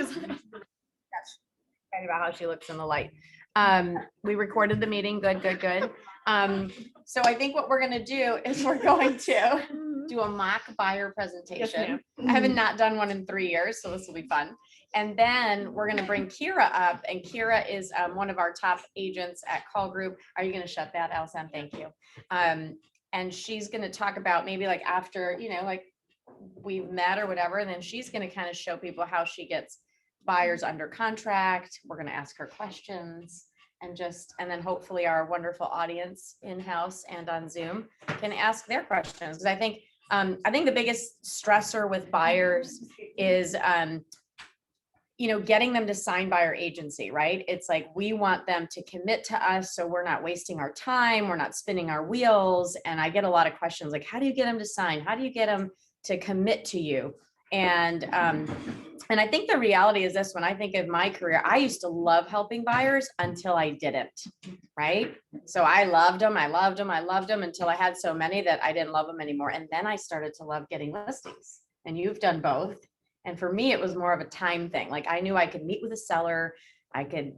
Excited about how she looks in the light. We recorded the meeting. Good. So I think what we're going to do is we're going to do a mock buyer presentation. I haven't not done one in 3 years, so this will be fun. And then we're going to bring Keira up, and Keira is one of our top agents at Caul Group. Are you going to shut that, Allison? Thank you. And she's going to talk about maybe like after, like we've met or whatever, and then she's going to kind of show people how she gets buyers under contract. We're going to ask her questions and then hopefully our wonderful audience in-house and on Zoom can ask their questions. Because I think the biggest stressor with buyers is, getting them to sign by our agency, right? It's like, we want them to commit to us, so we're not wasting our time. We're not spinning our wheels. And I get a lot of questions like, how do you get them to sign? How do you get them to commit to you? And I think the reality is this: when I think of my career, I used to love helping buyers until I didn't, right? So I loved them until I had so many that I didn't love them anymore. And then I started to love getting listings, and you've done both. And for me, it was more of a time thing. Like, I knew I could meet with a seller. I could,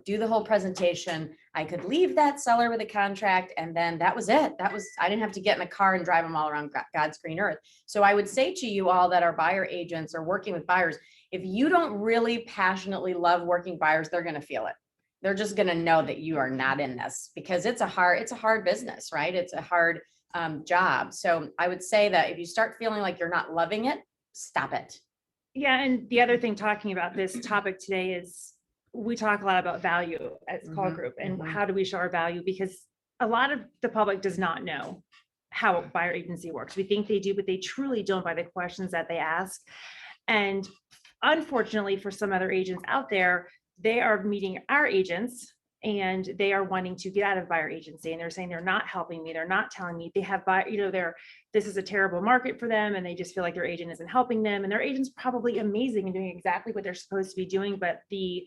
do the whole presentation. I could leave that seller with a contract, and then that was it. I didn't have to get in a car and drive them all around God's green earth. So I would say to you all that are buyer agents or working with buyers, if you don't really passionately love working buyers, they're going to feel it. They're just going to know that you are not in this, because it's a hard business, right? It's a hard job. So I would say that if you start feeling like you're not loving it, stop it. Yeah. And the other thing talking about this topic today is, we talk a lot about value at Caul Group and how do we show our value, because a lot of the public does not know how a buyer agency works. We think they do, but they truly don't by the questions that they ask. And unfortunately, for some other agents out there, they are meeting our agents and they are wanting to get out of buyer agency, and they're saying they're not helping me. They're not telling me they have this is a terrible market for them, and they just feel like their agent isn't helping them. And their agent's probably amazing and doing exactly what they're supposed to be doing, but they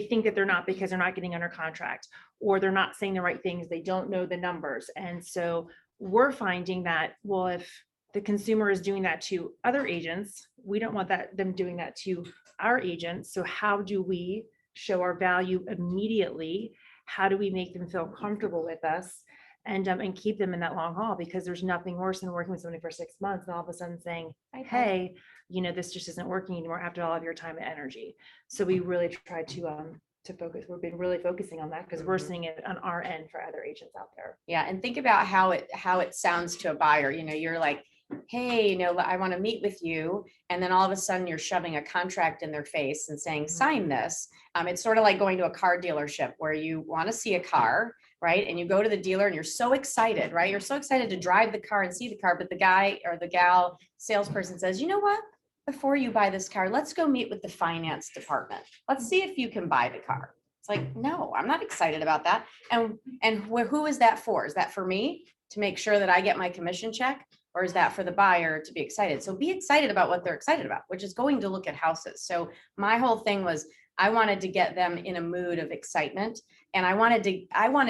think that they're not, because they're not getting under contract, or they're not saying the right things. They don't know the numbers. And so we're finding that, well, if the consumer is doing that to other agents, we don't want them doing that to our agents. So how do we show our value immediately? How do we make them feel comfortable with us and keep them in that long haul? Because there's nothing worse than working with somebody for 6 months and all of a sudden saying, hey, this just isn't working anymore after all of your time and energy. So we really try to focus. We've been really focusing on that because we're seeing it on our end for other agents out there. Yeah. And think about how it sounds to a buyer. You're like, hey, I want to meet with you. And then all of a sudden you're shoving a contract in their face and saying, sign this. It's sort of like going to a car dealership where you want to see a car, right? And you go to the dealer and you're so excited, right? You're so excited to drive the car and see the car, but the guy or the gal salesperson says, you know what? Before you buy this car, let's go meet with the finance department. Let's see if you can buy the car. It's like, no, I'm not excited about that. And who is that for? Is that for me to make sure that I get my commission check? Or is that for the buyer to be excited? So be excited about what they're excited about, which is going to look at houses. So my whole thing was, I wanted to get them in a mood of excitement, and I wanted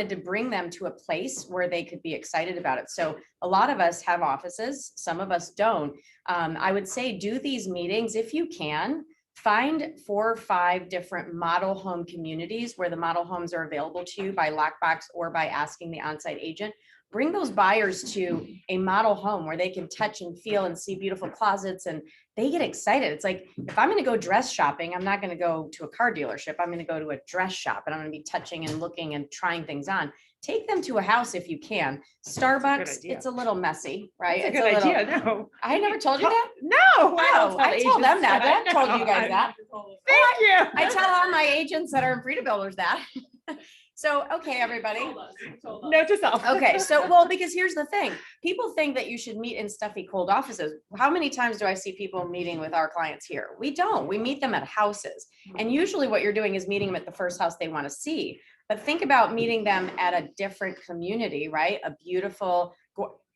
to bring them to a place where they could be excited about it. So a lot of us have offices, some of us don't. I would say do these meetings if you can. Find 4 or 5 different model home communities where the model homes are available to you by lockbox or by asking the on-site agent. Bring those buyers to a model home where they can touch and feel and see beautiful closets, and they get excited. It's like, if I'm going to go dress shopping, I'm not going to go to a car dealership. I'm going to go to a dress shop, and I'm going to be touching and looking and trying things on. Take them to a house if you can. Starbucks, it's a little messy, right? It's a good idea. No, I never told you that. No, I told them that. I haven't told you guys that. Thank you. I tell all my agents that are in Frida Builders that. So, okay, everybody. Note to self. Okay, so, because here's the thing. People think that you should meet in stuffy, cold offices. How many times do I see people meeting with our clients here? We don't. We meet them at houses. And usually what you're doing is meeting them at the first house they want to see. But think about meeting them at a different community, right? A beautiful,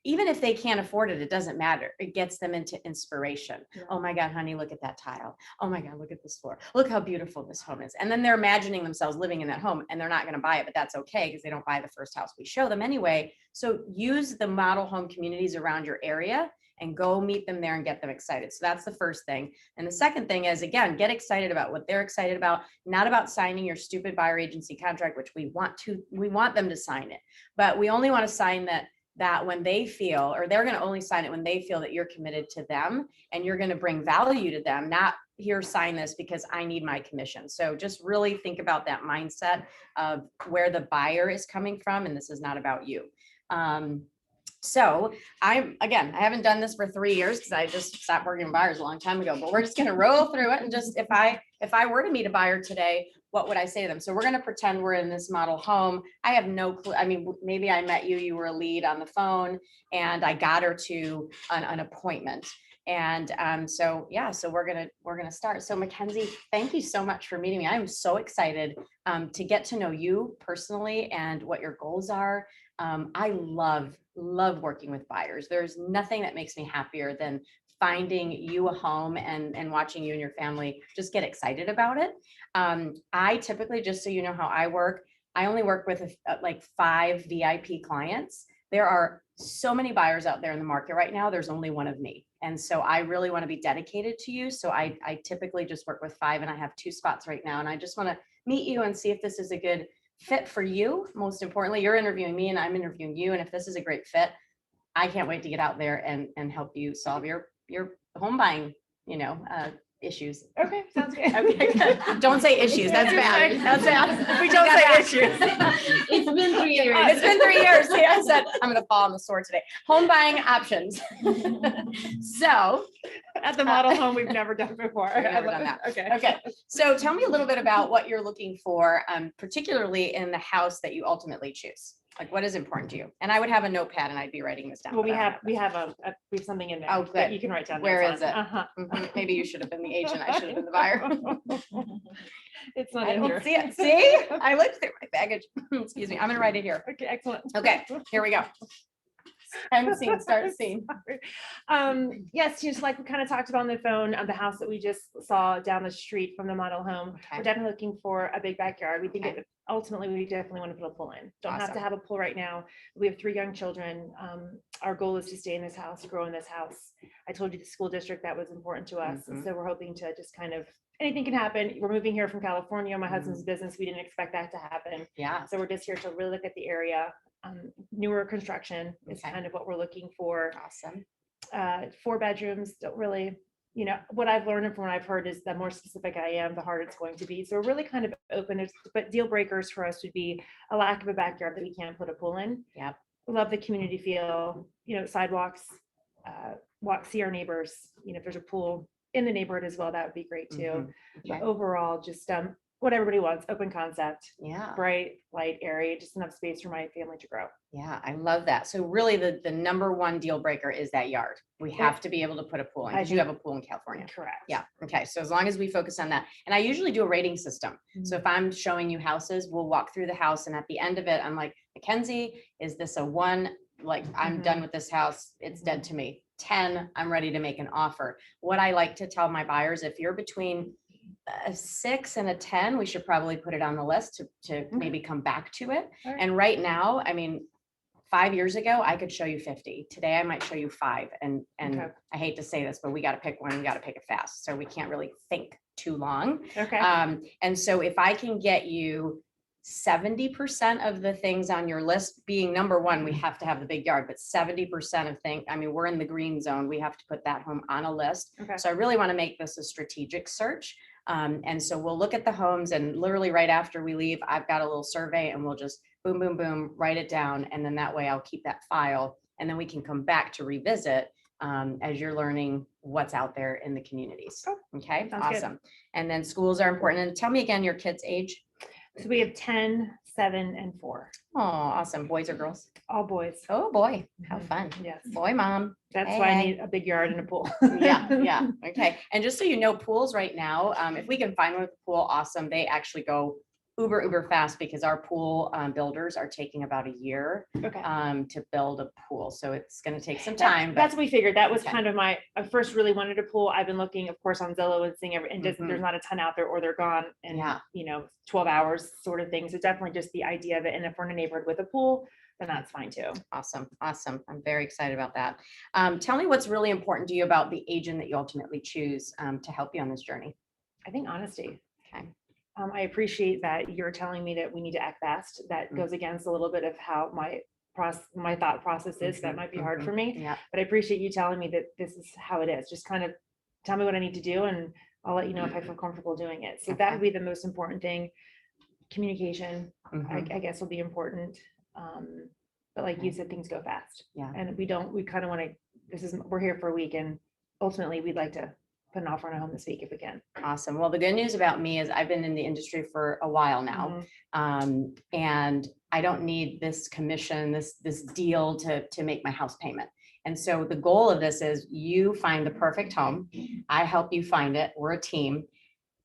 even if they can't afford it, it doesn't matter. It gets them into inspiration. Yeah. Oh my God, honey, look at that tile. Oh my God, look at this floor. Look how beautiful this home is. And then they're imagining themselves living in that home, and they're not going to buy it, but that's okay because they don't buy the first house we show them anyway. So use the model home communities around your area and go meet them there and get them excited. So that's the first thing. And the second thing is, again, get excited about what they're excited about, not about signing your stupid buyer agency contract, which we want them to sign it, but we only want to sign that when they feel, or they're going to only sign it when they feel that you're committed to them and you're going to bring value to them, not here, sign this because I need my commission. So just really think about that mindset of where the buyer is coming from. And this is not about you. So I haven't done this for 3 years because I just stopped working with buyers a long time ago, but we're just going to roll through it. And just, if I were to meet a buyer today, what would I say to them? So we're going to pretend we're in this model home. I have no clue. I mean, maybe I met you, you were a lead on the phone and I got her to an appointment. And so we're gonna start. So Mackenzie, thank you so much for meeting me. I'm so excited to get to know you personally and what your goals are. I love working with buyers. There's nothing that makes me happier than finding you a home and watching you and your family just get excited about it. I typically, just so you know how I work, I only work with like 5 VIP clients. There are so many buyers out there in the market right now. There's only one of me. And so I really want to be dedicated to you. So I typically just work with 5 and I have 2 spots right now. And I just want to meet you and see if this is a good fit for you. Most importantly, you're interviewing me and I'm interviewing you. And if this is a great fit, I can't wait to get out there and help you solve your home buying, issues. Okay, sounds good. Okay, good. Don't say issues. That's bad. That's bad. We don't say issues. It's been 3 years. It's been 3 years. See, I said I'm going to fall on the sword today. Home buying options. So At the model home, we've never done before. We've never done that. Okay. Okay. So tell me a little bit about what you're looking for, particularly in the house that you ultimately choose. Like, what is important to you? And I would have a notepad and I'd be writing this down. Well, but I don't we have something in there. Oh, that good. you can write down. Where notes is on. it? Uh-huh. Mhm. Maybe you should have been the agent. I should have been the buyer. It's not I in don't here. see it. See, I looked through my baggage. Excuse me. I'm going to write it here. Okay, excellent. Okay, here we go. End scene, start scene. Yes, just like we kind of talked about on the phone of the house that we just saw down the street from the model home. Okay. We're definitely looking for a big backyard. We think Okay. ultimately we definitely want to put a pool in. Don't have Awesome. to have a pool right now. We have 3 young children. Our goal is to stay in this house, grow in this house. I told you the school district, that was important to us. And so we're hoping to just kind of, anything can happen. We're moving here from California, my husband's business. We didn't expect that to happen. Yeah. So we're just here to really look at the area. Newer construction is Okay. kind of what we're looking for. Awesome. 4 bedrooms, don't really, what I've learned and from what I've heard is the more specific I am, the harder it's going to be. So we're really kind of open, but deal breakers for us would be a lack of a backyard that we can't put a pool in. Yep. Love the community feel, sidewalks, see our neighbors, if there's a pool in the neighborhood as well, that would be great too. Mhm. But Okay. overall, just what everybody wants, open concept, Yeah. bright, light area, just enough space for my family to grow. Yeah, I love that. So really the number one deal breaker is that yard. We have to be able to put a pool in because you have a pool in California. Correct. Yeah. Okay. So as long as we focus on that, and I usually do a rating system. So if I'm showing you houses, we'll walk through the house and at the end of it, I'm like, Mackenzie, is this a 1? Like, I'm done with this house. It's dead to me. 10, I'm ready to make an offer. What I like to tell my buyers, if you're between a 6 and a 10, we should probably put it on the list to maybe come back to it. Alright. And right now, I mean, 5 years ago, I could show you 50. Today, I might show you 5. And Okay. I hate to say this, but we got to pick one. We got to pick it fast. So we can't really think too long. Okay. And so if I can get you 70% of the things on your list, being number 1, we have to have the big yard, but 70% of things, I mean, we're in the green zone. We have to put that home on a list. Okay. So I really want to make this a strategic search. And so we'll look at the homes and literally right after we leave, I've got a little survey and we'll just boom, boom, boom, write it down. And then that way I'll keep that file and then we can come back to revisit as you're learning what's out there in the communities. Oh, okay, sounds good. awesome. And then schools are important. And tell me again your kids' age. So we have 10, 7, and 4. Oh, awesome. Boys or girls? All boys. Oh boy, how fun. Yes. Boy, mom. That's Hey, why I hey. need a big yard and a pool. Yeah, yeah. Okay. And just so you know, pools right now, if we can find one with a pool, awesome. They actually go uber fast because our pool builders are taking about a year Okay. to build a pool. So it's going to take some That- time. That's what we figured. That was Okay. kind of I first really wanted a pool. I've been looking, of course, on Zillow and seeing and Mhm. there's not a ton out there or they're gone in, Yeah. 12 hours sort of thing. So definitely just the idea of it. And if we're in a neighborhood with a pool, then that's fine too. Awesome. Awesome. I'm very excited about that. Tell me what's really important to you about the agent that you ultimately choose to help you on this journey. I think honesty. Okay. I appreciate that you're telling me that we need to act fast. That goes against a little bit of how my thought process is. That might be hard for me, Yeah. but I appreciate you telling me that this is how it is. Just kind of tell me what I need to do and I'll let you know if I feel comfortable doing it. So that would be the most important thing. Communication, I guess, will be important. But like you said, things go fast. Yeah. And we kind of want to, we're here for a week and ultimately we'd like to put an offer on a home this week if we can. Awesome. Well, the good news about me is I've been in the industry for a while now. And I don't need this commission, this deal to make my house payment. And so the goal of this is you find the perfect home. I help you find it. We're a team.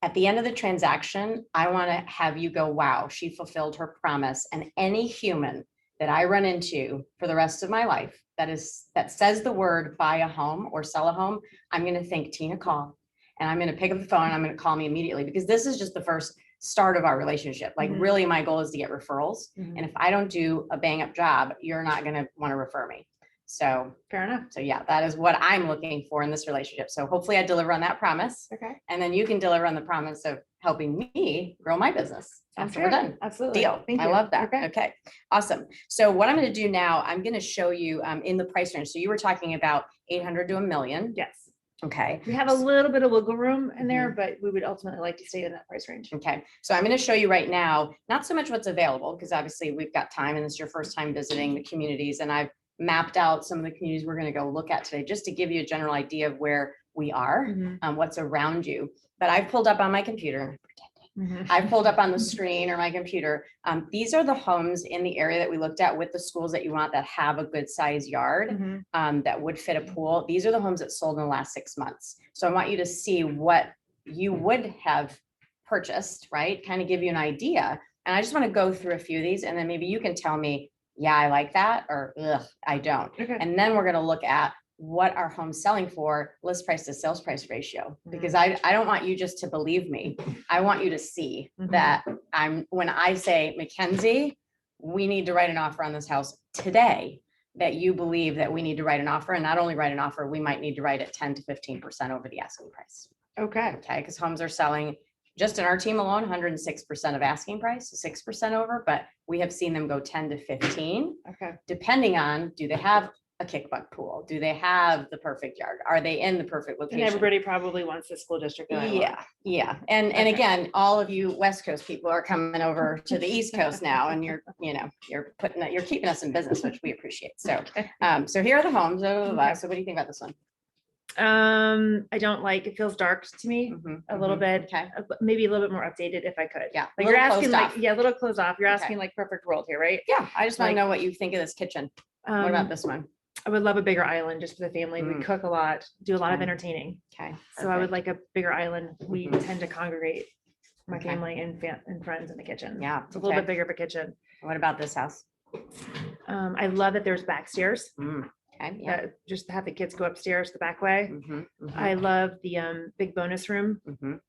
At the end of the transaction, I want to have you go, wow, she fulfilled her promise. And any human that I run into for the rest of my life that says the word buy a home or sell a home, I'm going to think Tina Caul, and I'm going to pick up the phone and I'm going to call me immediately, because this is just the first start of our relationship. Like really my goal is to get referrals. And if I don't do a bang up job, you're not going to want to refer me. So fair enough. So yeah, that is what I'm looking for in this relationship. So hopefully I deliver on that promise. Okay. And then you can deliver on the promise of helping me grow my business after we're done. Absolutely. Deal. Thank I you. love that. Okay. Awesome. So what I'm going to do now, I'm going to show you in the price range. So you were talking about 800 to $1 million. Yes. Okay. We have a little bit of wiggle room in there, but we would ultimately like to stay in that price range. Okay. So I'm going to show you right now, not so much what's available, because obviously we've got time and this is your first time visiting the communities, and I've mapped out some of the communities we're going to go look at today, just to give you a general idea of where we are, what's around you. But I've pulled up on my computer, I've pulled up on the screen or my computer. These are the homes in the area that we looked at with the schools that you want that have a good size yard that would fit a pool. These are the homes that sold in the last 6 months. So I want you to see what you would have purchased, right? Kind of give you an idea. And I just want to go through a few of these, and then maybe you can tell me, yeah, I like that, or ugh, I don't. Okay. And then we're going to look at what our home's selling for, list price to sales price ratio, because I don't want you just to believe me. I want you to see that when I say, Mackenzie, we need to write an offer on this house today, that you believe that we need to write an offer, and not only write an offer, we might need to write it 10 to 15% over the asking price. Okay. Okay. Because homes are selling just in our team alone, 106% of asking price, 6% over, but we have seen them go 10 to 15, depending on, do they have a kickbutt pool? Do they have the perfect yard? Are they in the perfect location? And everybody probably wants the school district. Yeah. And again, all of you West Coast people are coming over to the East Coast now, and you're keeping us in business, which we appreciate. So, so here are the homes. So what do you think about this one? I don't like, it feels dark to me a little bit. Okay. Maybe a little bit more updated if I could. Yeah. Like you're asking like, a little closed off. You're asking like perfect world here, right? Yeah. I just want to know what you think of this kitchen. What about this one? I would love a bigger island just for the family. We cook a lot, do a lot of entertaining. Okay. So I would like a bigger island. We tend to congregate my family and friends in the kitchen. Yeah. It's a little bit bigger of a kitchen. What about this house? I love that there's back stairs. Okay. Yeah. That just to have the kids go upstairs the back way. I love the big bonus room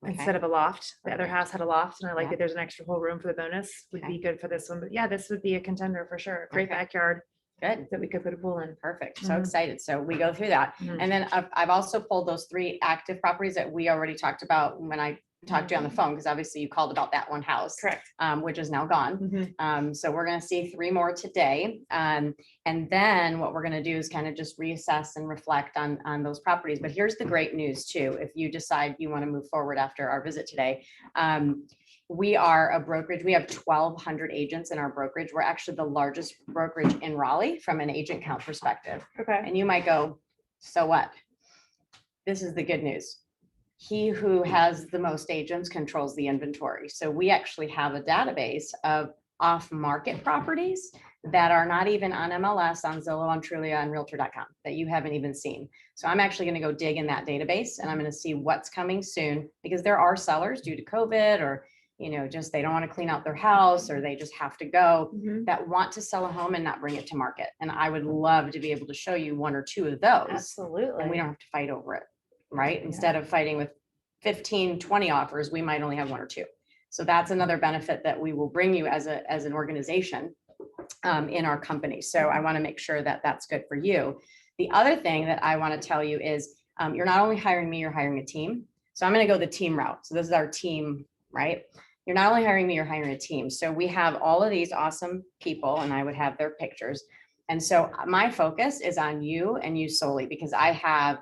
instead of a loft. The other house had a loft, and I like that there's an extra whole room for the bonus. Would be good for this one. But yeah, this would be a contender for sure. Great backyard. Good. That we could put a pool in. Perfect. So excited. So we go through that. And then I've also pulled those 3 active properties that we already talked about when I talked to you on the phone, because obviously you called about that one house, Correct. Which is now gone. So we're going to see 3 more today. And then what we're going to do is kind of just reassess and reflect on those properties. But here's the great news too. If you decide you want to move forward after our visit today, we are a brokerage. We have 1,200 agents in our brokerage. We're actually the largest brokerage in Raleigh from an agent count perspective. Okay. And you might go, so what? This is the good news. He who has the most agents controls the inventory. So we actually have a database of off-market properties that are not even on MLS, on Zillow, on Trulia, on Realtor.com that you haven't even seen. So I'm actually going to go dig in that database, and I'm going to see what's coming soon, because there are sellers due to COVID, or just they don't want to clean out their house, or they just have to go, that want to sell a home and not bring it to market. And I would love to be able to show you 1 or 2 of those. Absolutely. And we don't have to fight over it, right? Instead of fighting with 15, 20 offers, we might only have 1 or 2. So that's another benefit that we will bring you as an organization, in our company. So I want to make sure that that's good for you. The other thing that I want to tell you is you're not only hiring me, you're hiring a team. So I'm going to go the team route. So this is our team, right? You're not only hiring me, you're hiring a team. So we have all of these awesome people, and I would have their pictures. And so my focus is on you and you solely, because I have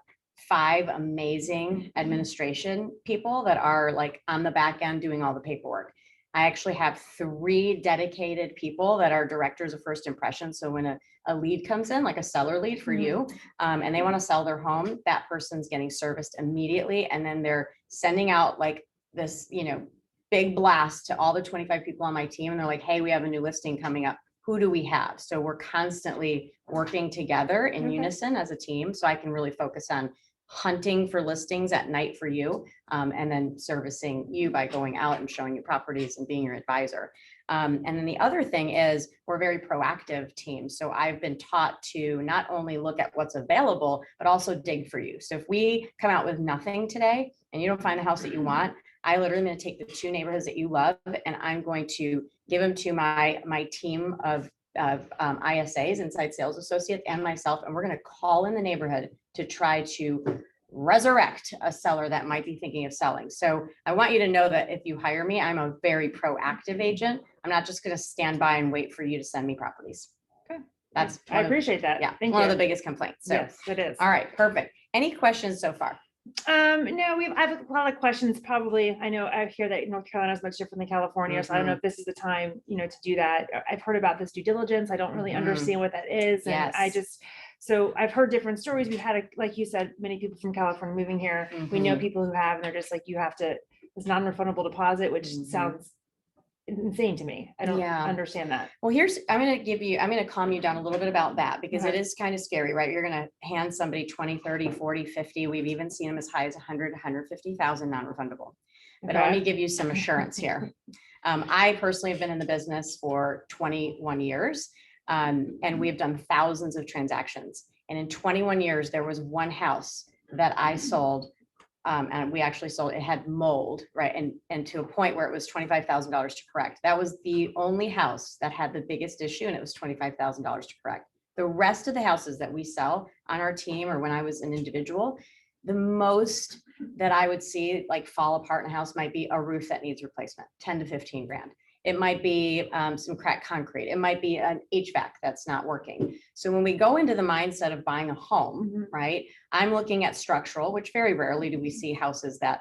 5 amazing administration people that are like on the back end doing all the paperwork. I actually have 3 dedicated people that are directors of first impression. So when a lead comes in, like a seller lead for you, and they want to sell their home, that person's getting serviced immediately. And then they're sending out like this, big blast to all the 25 people on my team. And they're like, hey, we have a new listing coming up. Who do we have? So we're constantly working together in unison as a team. So I can really focus on hunting for listings at night for you, and then servicing you by going out and showing you properties and being your advisor. And then the other thing is we're a very proactive team. So I've been taught to not only look at what's available, but also dig for you. So if we come out with nothing today and you don't find the house that you want, I literally am going to take the 2 neighborhoods that you love, and I'm going to give them to my team of ISAs, inside sales associates, and myself, and we're going to call in the neighborhood to try to resurrect a seller that might be thinking of selling. So I want you to know that if you hire me, I'm a very proactive agent. I'm not just going to stand by and wait for you to send me properties. Okay. That's I appreciate that. Yeah, Thank one you. of the biggest complaints. So, Yes, it is. all right, perfect. Any questions so far? No, I have a lot of questions. Probably, I know I hear that North Carolina is much different than California, so I don't know if this is the time, to do that. I've heard about this due diligence. I don't really understand what that is, and so I've heard different stories. We've had, like you said, many people from California moving here. We know people who have, and they're just like, you have to. It's non-refundable deposit, which sounds insane to me. I don't understand that. Well, I'm going to calm you down a little bit about that, because it is kind of scary, right? You're going to hand somebody 20, 30, 40, 50. We've even seen them as high as 100, 150,000 non-refundable. But let me give you some assurance here. I personally have been in the business for 21 years, and we've done thousands of transactions. And in 21 years, there was one house that I sold, and we actually sold, it had mold, right? And to a point where it was $25,000 to correct. That was the only house that had the biggest issue, and it was $25,000 to correct. The rest of the houses that we sell on our team, or when I was an individual, the most that I would see like fall apart in a house might be a roof that needs replacement, 10 to 15 grand. It might be some cracked concrete. It might be an HVAC that's not working. So when we go into the mindset of buying a home, right, I'm looking at structural, which very rarely do we see houses that,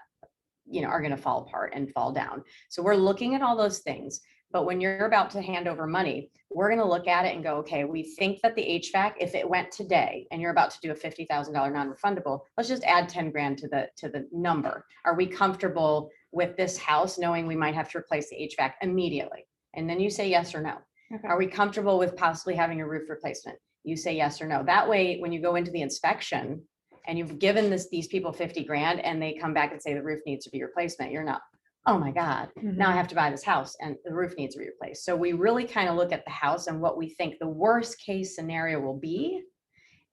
are going to fall apart and fall down. So we're looking at all those things. But when you're about to hand over money, we're going to look at it and go, okay, we think that the HVAC, if it went today and you're about to do a $50,000 non-refundable, let's just add 10 grand to the number. Are we comfortable with this house knowing we might have to replace the HVAC immediately? And then you say yes or no. Okay. Are we comfortable with possibly having a roof replacement? You say yes or no. That way, when you go into the inspection and you've given these people 50 grand and they come back and say the roof needs to be replacement, you're not, oh my God, now I have to buy this house and the roof needs to be replaced. So we really kind of look at the house and what we think the worst case scenario will be.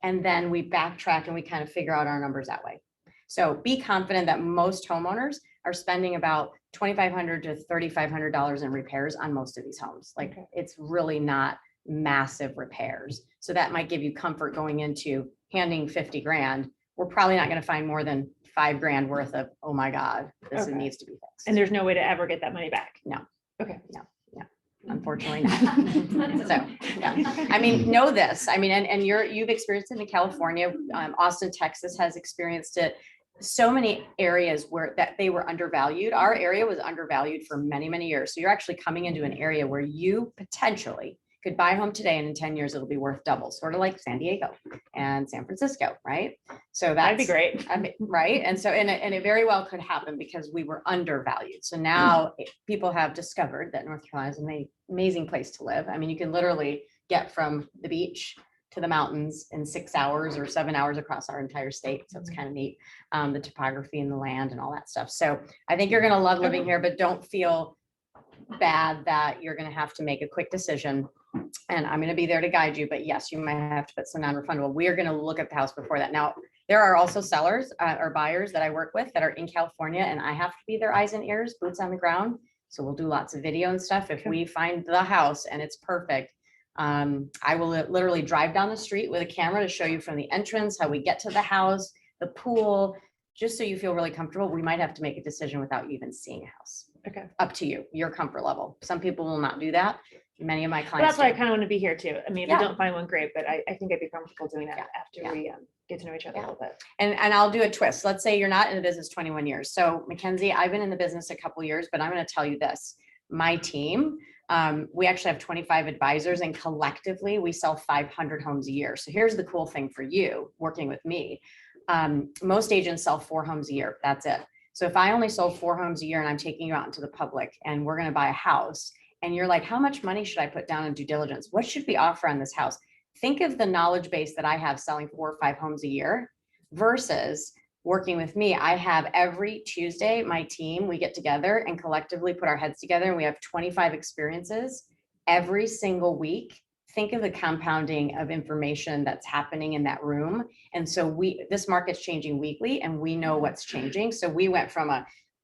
And then we backtrack and we kind of figure out our numbers that way. So be confident that most homeowners are spending about $2,500 to $3,500 in repairs on most of these homes. Like it's really not massive repairs. So that might give you comfort going into handing 50 grand. We're probably not going to find more than 5 grand worth of, oh my God, this needs to be fixed. And there's no way to ever get that money back. No. Okay. No. Unfortunately not. So, yeah. I mean, know this. I mean, and you've experienced it in California. Austin, Texas has experienced it. So many areas where that they were undervalued. Our area was undervalued for many, many years. So you're actually coming into an area where you potentially could buy a home today, and in 10 years, it'll be worth double, sort of like San Diego and San Francisco, right? So that'd be great. I mean, right. And so, and it very well could happen because we were undervalued. So now people have discovered that North Carolina is an amazing place to live. I mean, you can literally get from the beach to the mountains in 6 hours or 7 hours across our entire state. So it's kind of neat, the topography and the land and all that stuff. So I think you're going to love living here, but don't feel bad that you're going to have to make a quick decision. And I'm going to be there to guide you. But yes, you might have to put some non-refundable. We are going to look at the house before that. Now, there are also sellers or buyers that I work with that are in California, and I have to be their eyes and ears, boots on the ground. So we'll do lots of video and stuff. If we find the house and it's perfect, I will literally drive down the street with a camera to show you from the entrance, how we get to the house, the pool, just so you feel really comfortable. We might have to make a decision without you even seeing a house. Okay. Up to you, your comfort level. Some people will not do that. Many of my But clients that's why I do. kind of want to be here too. I mean, if Yeah. I don't find one, great, but I think I'd be comfortable doing that Yeah. after Yeah. we get to know each other a Yeah. little bit. And I'll do a twist. Let's say you're not in the business 21 years. So Mackenzie, I've been in the business a couple years, but I'm going to tell you this. My team, we actually have 25 advisors, and collectively we sell 500 homes a year. So here's the cool thing for you working with me. Most agents sell 4 homes a year. That's it. So if I only sold 4 homes a year and I'm taking you out into the public and we're going to buy a house and you're like, how much money should I put down in due diligence? What should we offer on this house? Think of the knowledge base that I have selling 4 or 5 homes a year versus working with me. I have every Tuesday, my team, we get together and collectively put our heads together, and we have 25 experiences every single week. Think of the compounding of information that's happening in that room. And so this market's changing weekly, and we know what's changing. So we went from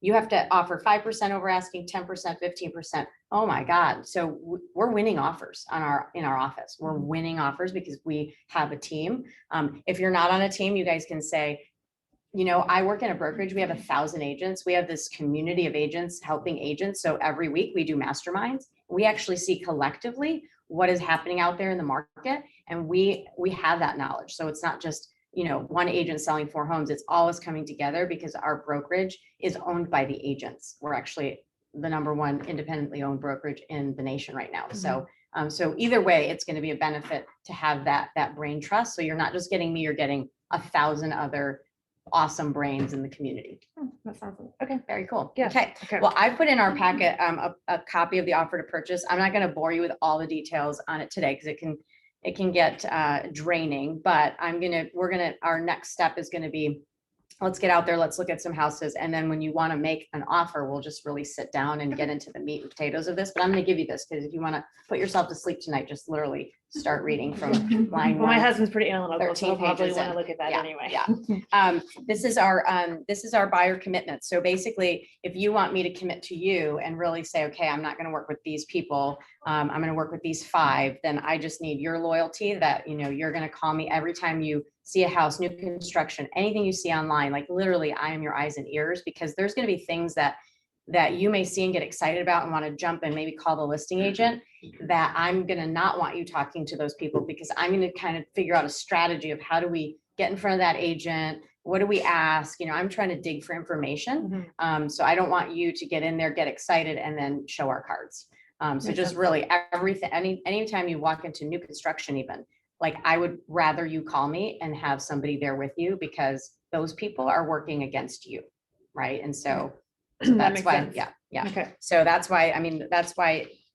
you have to offer 5% over asking, 10%, 15%. Oh my God. So we're winning offers in our office. We're winning offers because we have a team. If you're not on a team, you guys can say, I work in a brokerage. We have 1,000 agents. We have this community of agents helping agents. So every week we do masterminds. We actually see collectively what is happening out there in the market. And we have that knowledge. So it's not just, one agent selling 4 homes. It's always coming together because our brokerage is owned by the agents. We're actually the #1 independently owned brokerage in the nation right now. Mm-hmm. So either way, it's going to be a benefit to have that brain trust. So you're not just getting me, you're getting 1,000 other awesome brains in the community. That sounds okay. Very cool. Yeah. Okay. Okay. Well, I put in our packet a copy of the offer to purchase. I'm not going to bore you with all the details on it today because it can get draining, but our next step is going to be, let's get out there, let's look at some houses. And then when you want to make an offer, we'll just really sit down and get into the meat and potatoes of this. But I'm going to give you this because if you want to put yourself to sleep tonight, just literally start reading from line 1. Well, my husband's pretty analytical, so 13 I'll probably pages want to in. look at that Yeah, anyway. yeah. This is our buyer commitment. So basically, if you want me to commit to you and really say, okay, I'm not going to work with these people, I'm going to work with these 5, then I just need your loyalty that, you're going to call me every time you see a house, new construction, anything you see online, like literally I am your eyes and ears, because there's going to be things that you may see and get excited about and want to jump and maybe call the listing agent, that I'm going to not want you talking to those people, because I'm going to kind of figure out a strategy of how do we get in front of that agent? What do we ask? I'm trying to dig for information. So I don't want you to get in there, get excited, and then show our cards. So Makes just sense. really everything, anytime you walk into new construction, even, like, I would rather you call me and have somebody there with you, because those people are working against you. Right. And so That that's makes why, sense. yeah. Okay. So that's why,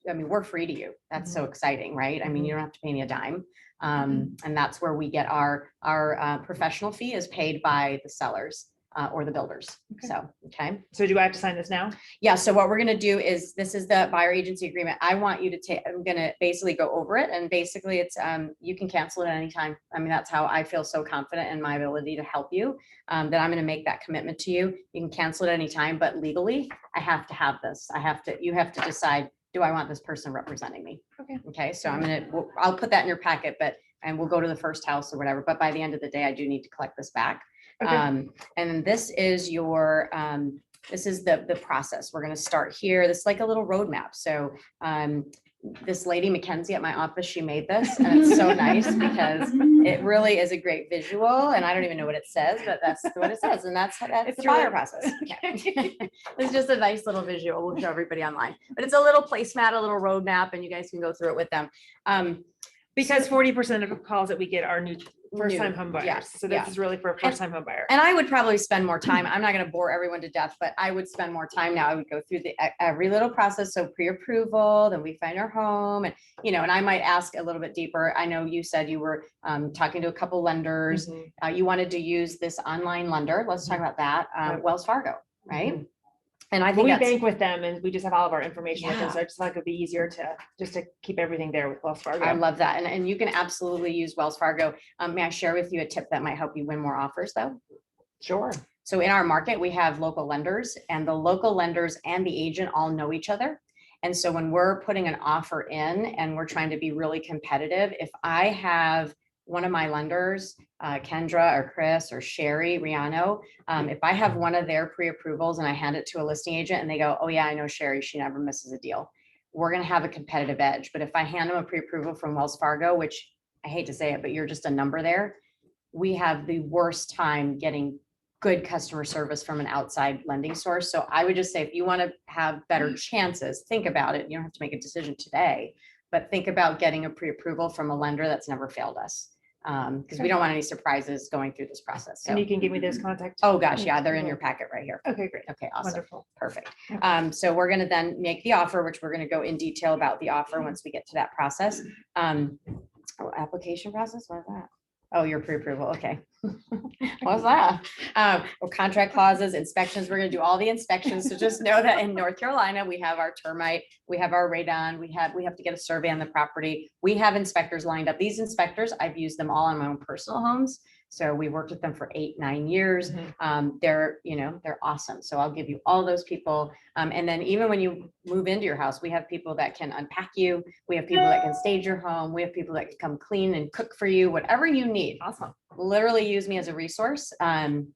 we're free to you. That's so exciting, right? I mean, you don't have to pay me a dime. And that's where we get our professional fee is paid by the sellers or the builders. Okay. So, okay. So do I have to sign this now? Yeah. So what we're going to do is, this is the buyer agency agreement. I want you to take, I'm going to basically go over it. And basically it's, you can cancel it at any time. I mean, that's how I feel so confident in my ability to help you, that I'm going to make that commitment to you. You can cancel it at any time, but legally I have to have this. You have to decide, do I want this person representing me? Okay. Okay. So I'll put that in your packet, and we'll go to the first house or whatever. But by the end of the day, I do need to collect this back. Okay. And this is this is the process. We're going to start here. This is like a little roadmap. So this lady, Mackenzie, at my office, she made this, and it's so nice because it really is a great visual. And I don't even know what it says, but that's what it says. And that's It's the buyer really- process. It's just a nice little visual. We'll show everybody online, but it's a little placemat, a little roadmap, and you guys can go through it with them. Because 40% of the calls that we get are new first-time home buyers. yeah, So this yeah. is really for a first-time home buyer. And I would probably spend more time. I'm not going to bore everyone to death, but I would spend more time now. I would go through every little process. So pre-approval, then we find our home, and and I might ask a little bit deeper. I know you said you were talking to a couple lenders. You wanted to use this online lender. Let's talk about that. Wells Fargo, right? And I think we that's, bank with them, and we just have all of our information with them. Yeah. So I just thought it'd be easier to keep everything there with Wells Fargo. I love that. And you can absolutely use Wells Fargo. May I share with you a tip that might help you win more offers though? Sure. So in our market, we have local lenders, and the local lenders and the agent all know each other. And so when we're putting an offer in and we're trying to be really competitive, if I have one of my lenders, Kendra or Chris or Sherry Riano, if I have one of their pre-approvals and I hand it to a listing agent and they go, oh yeah, I know Sherry, she never misses a deal, we're going to have a competitive edge. But if I hand them a pre-approval from Wells Fargo, which I hate to say it, but you're just a number there, we have the worst time getting good customer service from an outside lending source. So I would just say, if you want to have better chances, think about it. You don't have to make a decision today, but think about getting a pre-approval from a lender that's never failed us. Because we don't want any surprises going through this process. And So, you can give me those contacts. oh gosh, yeah, they're in your packet right here. Okay, great. Okay, awesome. Wonderful. Perfect. Okay. So we're going to then make the offer, which we're going to go in detail about the offer once we get to that process. Application process, what is that? Oh, your pre-approval, okay. What's that? Well, contract clauses, inspections, we're gonna do all the inspections, so just know that in North Carolina, we have our termite, we have our radon, we have to get a survey on the property. We have inspectors lined up. These inspectors, I've used them all on my own personal homes. So we worked with them for 8-9 years. They're awesome. So I'll give you all those people. And then even when you move into your house, we have people that can unpack you. We have people that can stage your home. We have people that can come clean and cook for you, whatever you need. Awesome. Literally use me as a resource. And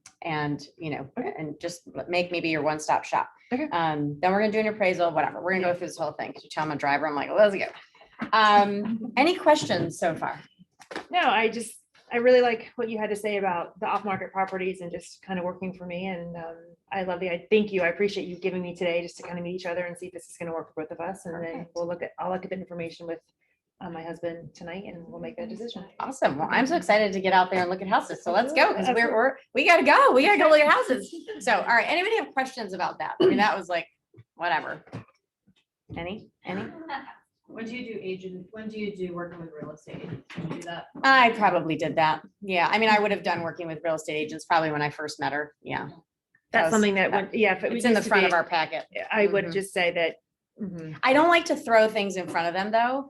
just make maybe your one-stop shop. Okay. Then we're gonna do an appraisal, whatever. We're gonna go through this whole thing. Cause you tell I'm a driver. I'm like, let's go. Any questions so far? No, I really like what you had to say about the off-market properties and just kind of working for me. And I love thank you. I appreciate you giving me today just to kind of meet each other and see if this is going to work for both of us. And then I'll look at the information with my husband tonight and we'll make that decision. Awesome. Well, I'm so excited to get out there and look at houses. So let's go, because we gotta go. We gotta go look at houses. So, all right. Anybody have questions about that? I mean, that was like, whatever. Any? When do you do working with real estate agents? Did you do that? I probably did that. Yeah. I mean, I would have done working with real estate agents probably when I first met her. Yeah. That's something that would, if it It's in the used to front be, of our packet. I would Mhm. just say that. I don't like to throw things in front of them though.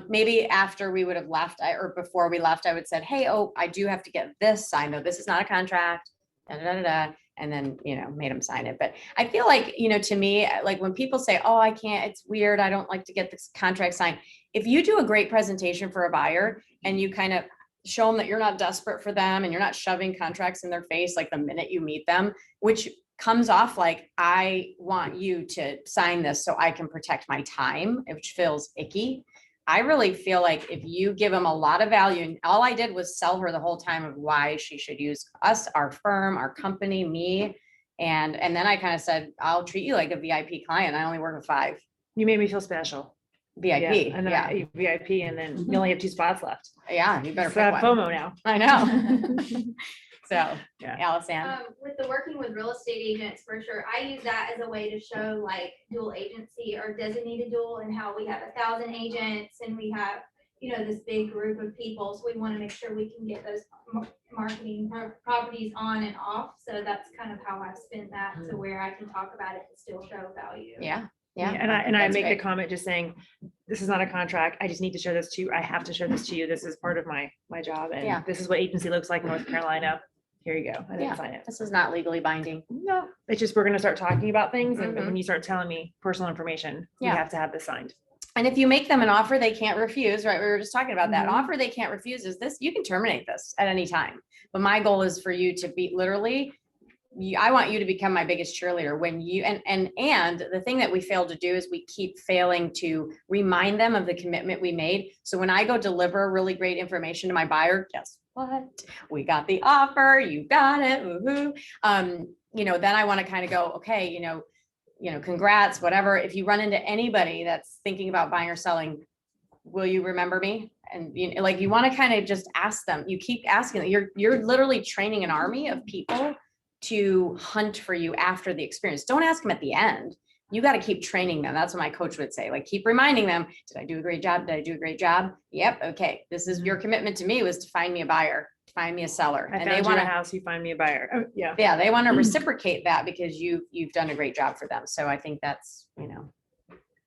Maybe after we would have left or before we left, I would said, hey, I do have to get this signed though. This is not a contract. Da, da, da, da. And then, made them sign it. But I feel like, to me, like when people say, oh, I can't, it's weird, I don't like to get this contract signed. If you do a great presentation for a buyer and you kind of show them that you're not desperate for them and you're not shoving contracts in their face like the minute you meet them, which comes off like, I want you to sign this so I can protect my time, which feels icky. I really feel like if you give them a lot of value, and all I did was sell her the whole time of why she should use us, our firm, our company, me. And then I kind of said, I'll treat you like a VIP client. I only work with 5. You made me feel special. VIP. And then Yeah. VIP, and then you only have 2 spots left. Yeah. You better So I pick have one. FOMO now. I know. So, Yeah. Allison. With the working with real estate agents, for sure, I use that as a way to show like dual agency or designated dual, and how we have 1,000 agents and we have, this big group of people. So we want to make sure we can get those marketing properties on and off. So that's kind of how I've spent that to where I can talk about it and still show value. Yeah. And I That's make great. the comment just saying, this is not a contract. I just need to show this to you. I have to show this to you. This is part of my job. And Yeah. this is what agency looks like in North Carolina. Here you go. And Yeah. then sign it. This is not legally binding. No, it's just, we're going to start talking about things. And Mhm. when you start telling me personal information, Yeah. we have to have this signed. And if you make them an offer they can't refuse, right? We were just talking about that. Mhm. Offer they can't refuse is this, you can terminate this at any time. But my goal is for you to be literally, I want you to become my biggest cheerleader when you, and the thing that we fail to do is we keep failing to remind them of the commitment we made. So when I go deliver really great information to my buyer, guess what? We got the offer, you got it, woohoo. Then I want to kind of go, okay, congrats, whatever. If you run into anybody that's thinking about buying or selling, will you remember me? And you want to kind of just ask them. You keep asking them. You're literally training an army of people to hunt for you after the experience. Don't ask them at the end. You got to keep training them. That's what my coach would say. Like, keep reminding them, did I do a great job? Did I do a great job? Yep. Okay. This is your commitment to me, was to find me a buyer, to find me a seller. I And found they you want a to, house, you find me a buyer. Oh, yeah. yeah, they want to reciprocate that because you've done a great job for them. So I think that's,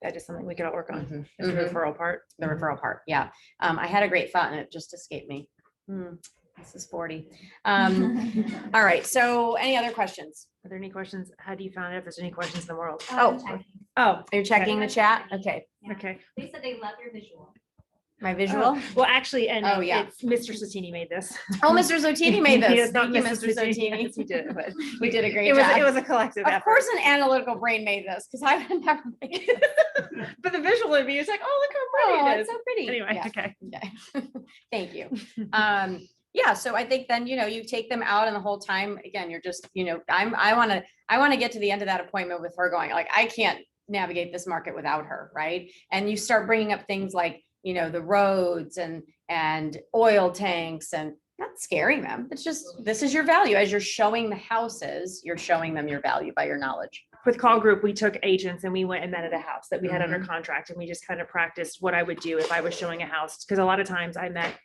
That is something we could all work on. mhm, Is the mhm. referral part. The referral part. Yeah. I had a great thought and it just escaped me. This is 40. All right. So any other questions? Are there any questions? How do you find out if there's any questions in the world? Oh. Checking. Oh, Are you checking the chat? Okay. Yeah. okay. They said they love your visual. My visual. Oh, well, actually, and Oh, yeah. it's Mr. Sottini made this. Oh, Mr. Zottini made this. Yes, not Thank you, Mrs. Mr. Zottini. Yes, he did it, but We did a great it job. was a collective Of effort. course, an analytical brain made this because I would never make it. But the visual of me is like, oh, look how Oh, pretty it it's is. so pretty. Anyway, Yeah. okay. Okay. Thank you. Yeah, so I think then, you take them out and the whole time, again, you're just, I want to get to the end of that appointment with her going, like, I can't navigate this market without her, right? And you start bringing up things like, the roads and oil tanks and not scaring them. It's just, this is your value. As you're showing the houses, you're showing them your value by your knowledge. With Caul Group, we took agents and we went and met at a house that we had under contract, and we just kind of practiced what I would do if I was showing a house. Because a lot of times I met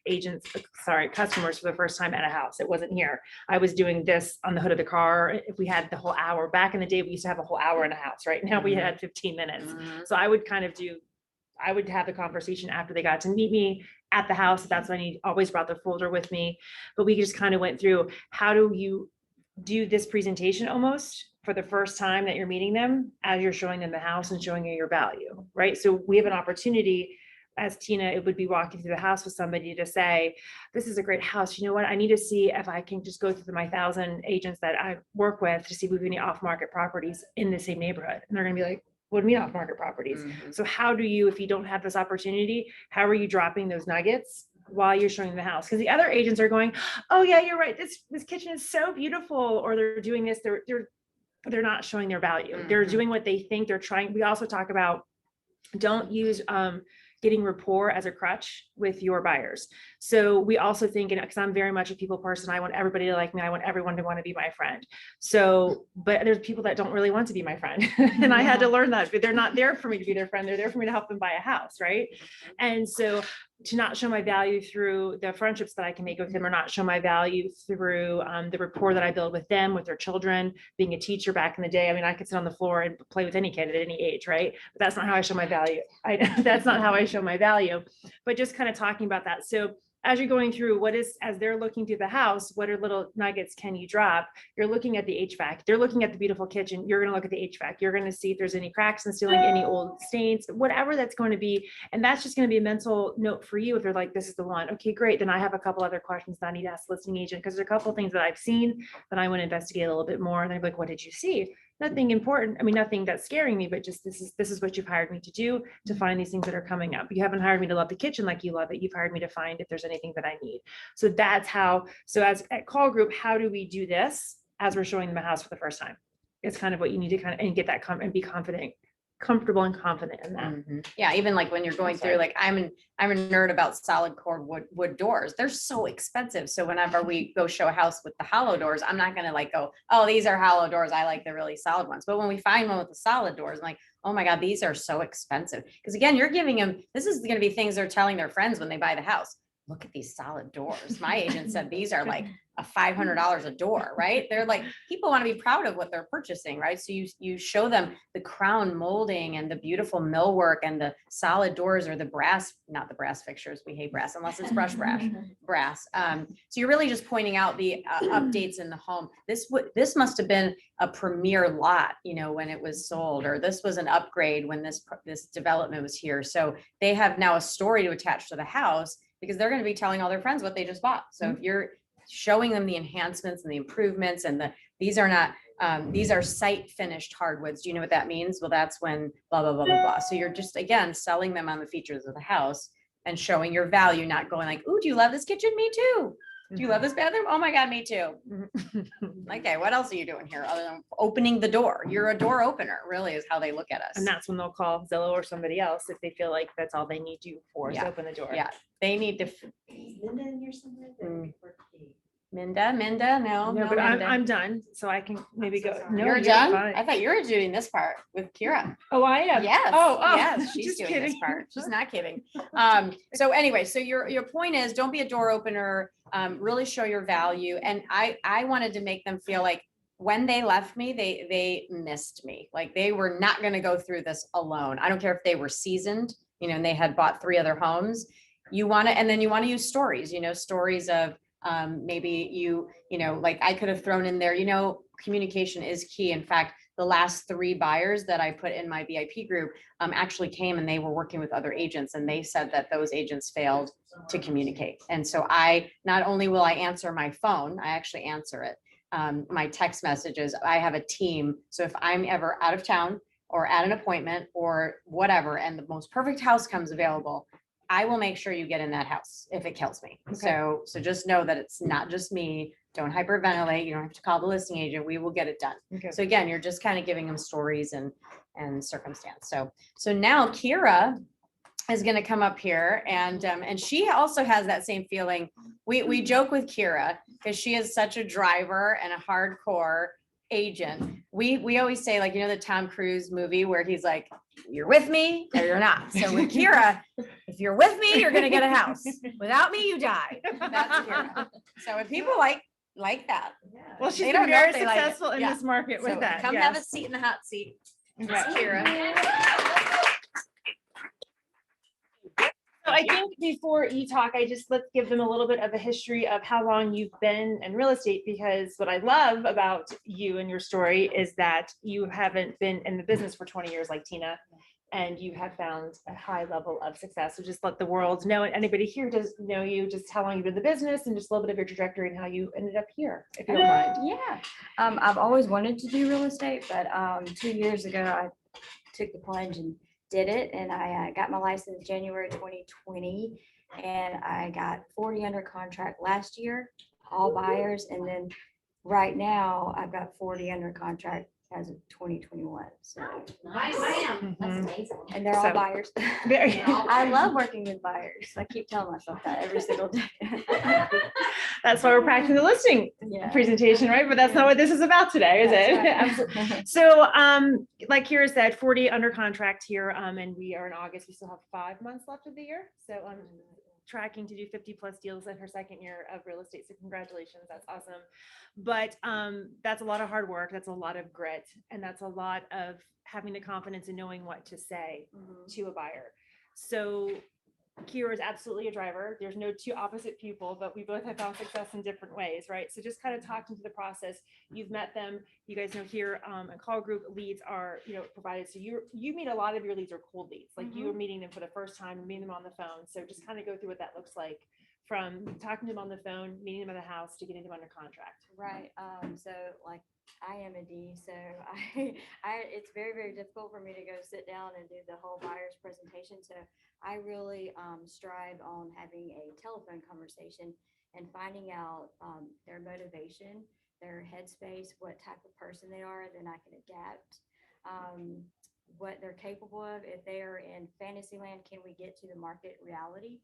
customers for the first time at a house. It wasn't here. I was doing this on the hood of the car. If we had the whole hour, back in the day, we used to have a whole hour in a house, right? Now we had 15 minutes. So I would I would have the conversation after they got to meet me at the house. That's when I always brought the folder with me. But we just kind of went through, how do you do this presentation almost for the first time that you're meeting them as you're showing them the house and showing you your value, right? So we have an opportunity as Tina, it would be walking through the house with somebody to say, this is a great house. You know what? I need to see if I can just go through my 1,000 agents that I work with to see if we have any off-market properties in the same neighborhood. And they're going to be like, what do you mean off-market properties? So how do you, if you don't have this opportunity, how are you dropping those nuggets while you're showing the house? Because the other agents are going, oh yeah, you're right. This kitchen is so beautiful. Or they're doing this, they're not showing their value. They're doing what they think they're trying. We also talk about, don't use getting rapport as a crutch with your buyers. So we also think, and because I'm very much a people person, I want everybody to like me. I want everyone to want to be my friend. So, but there's people that don't really want to be my friend. And I had to learn that, but they're not there for me to be their friend. They're there for me to help them buy a house. Right. And so to not show my value through the friendships that I can make with them, or not show my value through the rapport that I build with them, with their children. Being a teacher back in the day, I mean, I could sit on the floor and play with any kid at any age, right? But that's not how I show my value. That's not how I show my value. But just kind of talking about that. So as you're going through, as they're looking through the house, what are little nuggets can you drop? You're looking at the HVAC. They're looking at the beautiful kitchen. You're going to look at the HVAC. You're going to see if there's any cracks in the ceiling, any old stains, whatever that's going to be. And that's just going to be a mental note for you. If they're like, this is the one, okay, great. Then I have a couple other questions that I need to ask the listing agent, because there's a couple of things that I've seen that I want to investigate a little bit more. And they're like, what did you see? Nothing important. I mean, nothing that's scaring me, but just this is what you've hired me to do, to find these things that are coming up. You haven't hired me to love the kitchen like you love it. You've hired me to find if there's anything that I need. So that's how, as at Caul Group, how do we do this as we're showing them a house for the first time? It's kind of what you need to kind of, and get that and be comfortable and confident in that. Yeah, even like when you're going through, like I'm a nerd about solid core wood doors. They're so expensive. So whenever we go show a house with the hollow doors, I'm not gonna like go, oh, these are hollow doors. I like the really solid ones. But when we find one with the solid doors, I'm like, oh my God, these are so expensive. Because again, you're giving them, this is gonna be things they're telling their friends when they buy the house. Look at these solid doors. My agent said these are like a $500 a door, right? They're like, people want to be proud of what they're purchasing, right? So you show them the crown molding and the beautiful millwork and the solid doors, or the brass, not the brass fixtures. We hate brass unless it's brass. So you're really just pointing out the updates in the home. This must have been a premier lot, when it was sold, or this was an upgrade when this development was here. So they have now a story to attach to the house, because they're going to be telling all their friends what they just bought. So if you're showing them the enhancements and the improvements, and these are site finished hardwoods. Do you know what that means? Well, that's when blah, blah, blah, blah, blah. So you're just, again, selling them on the features of the house and showing your value, not going like, ooh, do you love this kitchen? Me too. Do you love this bathroom? Oh my God, me too. Okay, what else are you doing here other than opening the door? You're a door opener, really, is how they look at us. And that's when they'll call Zillow or somebody else if they feel like that's all they need you for, is open the door. Yeah, they need to. Linda in here somewhere? Minda, no. No, but Minda. I'm done, so I can maybe so go. sorry. No, You're done? fine. I thought you were doing this part with Kira. Oh, I am. Yes. Oh, yes, she's just doing kidding. this part. She's not kidding. So anyway, so your point is, don't be a door opener. Really show your value. And I wanted to make them feel like when they left me, they missed me. Like they were not going to go through this alone. I don't care if they were seasoned, and they had bought 3 other homes. And then you want to use stories, stories of Maybe you know, like I could have thrown in there, you know, communication is key. In fact, the last 3 buyers that I put in my VIP group actually came and they were working with other agents and they said that those agents failed to communicate. And so not only will I answer my phone, I actually answer it. My text messages, I have a team. So if I'm ever out of town or at an appointment or whatever, and the most perfect house comes available, I will make sure you get in that house if it kills me. Okay. So just know that it's not just me. Don't hyperventilate. You don't have to call the listing agent. We will get it done. Okay. So again, you're just kind of giving them stories and circumstance. So now Keira is going to come up here and she also has that same feeling. We joke with Keira because she is such a driver and a hardcore agent. We always say, like, you know, the Tom Cruise movie where he's like, you're with me or you're not. So with Keira, if you're with me, you're going to get a house. Without me, you die. That's Keira. So if people like that, Well, she's They been don't know very if they like it. successful in Yeah. this market with so that. come yes. have a seat in the hot seat. Right. Keira. So I think before you talk, let's give them a little bit of a history of how long you've been in real estate, because what I love about you and your story is that you haven't been in the business for 20 years like Tina, and you have found a high level of success. So just let the world know, and anybody here does know you, just how long you've been in the business and just a little bit of your trajectory and how you ended up here, if you don't mind. Yeah, I've always wanted to do real estate, but 2 years ago, I took the plunge and did it. And I got my license January 2020, and I got 40 under contract last year, all buyers. And then right now, I've got 40 under contract as of 2021. So, Mhm. amazing. and they're all So- buyers. Very- I love working with buyers. I keep telling myself that every single day. That's why we're practicing the listing Yeah. presentation, right? But that's not what this is about today, is it? That's Absolutely. right. So, like Keira said, 40 under contract here, and we are in August. We still have 5 months left of the year. So I'm tracking to do 50+ deals in her second year of real estate. So congratulations, that's awesome. But that's a lot of hard work. That's a lot of grit, and that's a lot of having the confidence and knowing what to say Mhm. to a buyer. So Keira is absolutely a driver. There's no two opposite people, but we both have found success in different ways, right? So just kind of talk into the process. You've met them. You guys know here, a call group leads are, provided. So you meet a lot of your leads are cold leads. Like you are meeting them for the first time, meeting them on the phone. So just kind of go through what that looks like from talking to them on the phone, meeting them at the house to getting them under contract. Right. So like I am a D, so it's very, very difficult for me to go sit down and do the whole buyer's presentation. So I really strive on having a telephone conversation and finding out their motivation, their headspace, what type of person they are, then I can adapt, what they're capable of. If they are in fantasy land, can we get to the market reality?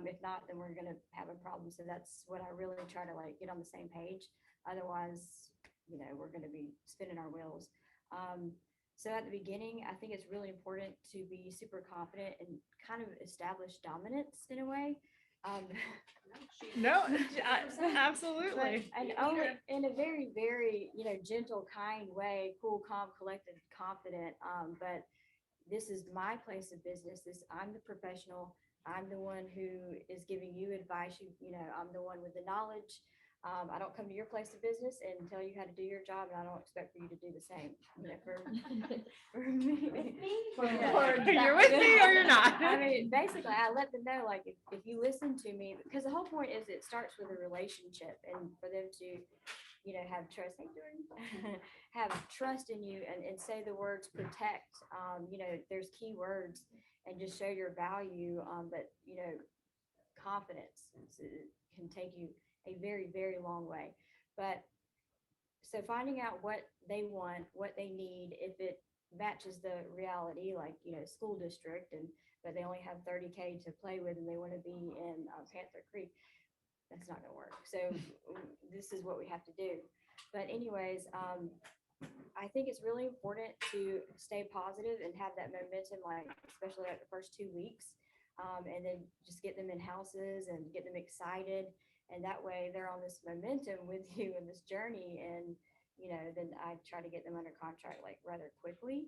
If not, then we're going to have a problem. So that's what I really try to get on the same page. Otherwise, we're going to be spinning our wheels. So at the beginning, I think it's really important to be super confident and kind of establish dominance in a way. No, absolutely. And only in a very, very, gentle, kind way, cool, calm, collected, confident. But this is my place of business. I'm the professional. I'm the one who is giving you advice. I'm the one with the knowledge. I don't come to your place of business and tell you how to do your job, and I don't expect for you to do the same. For me. You're with me or you're not. I mean, basically, I let them know, if you listen to me, because the whole point is it starts with a relationship, and for them to, have trust. Hey, Jordan, have trust in you, and say the words protect. There's key words, and just show your value. But confidence can take you a very, very long way. But so finding out what they want, what they need, if it matches the reality, school district, but they only have 30K to play with and they want to be in Panther Creek, that's not gonna work. So this is what we have to do. But anyways, I think it's really important to stay positive and have that momentum, especially the first 2 weeks. And then just get them in houses and get them excited. And that way they're on this momentum with you in this journey. And, then I try to get them under contract rather quickly.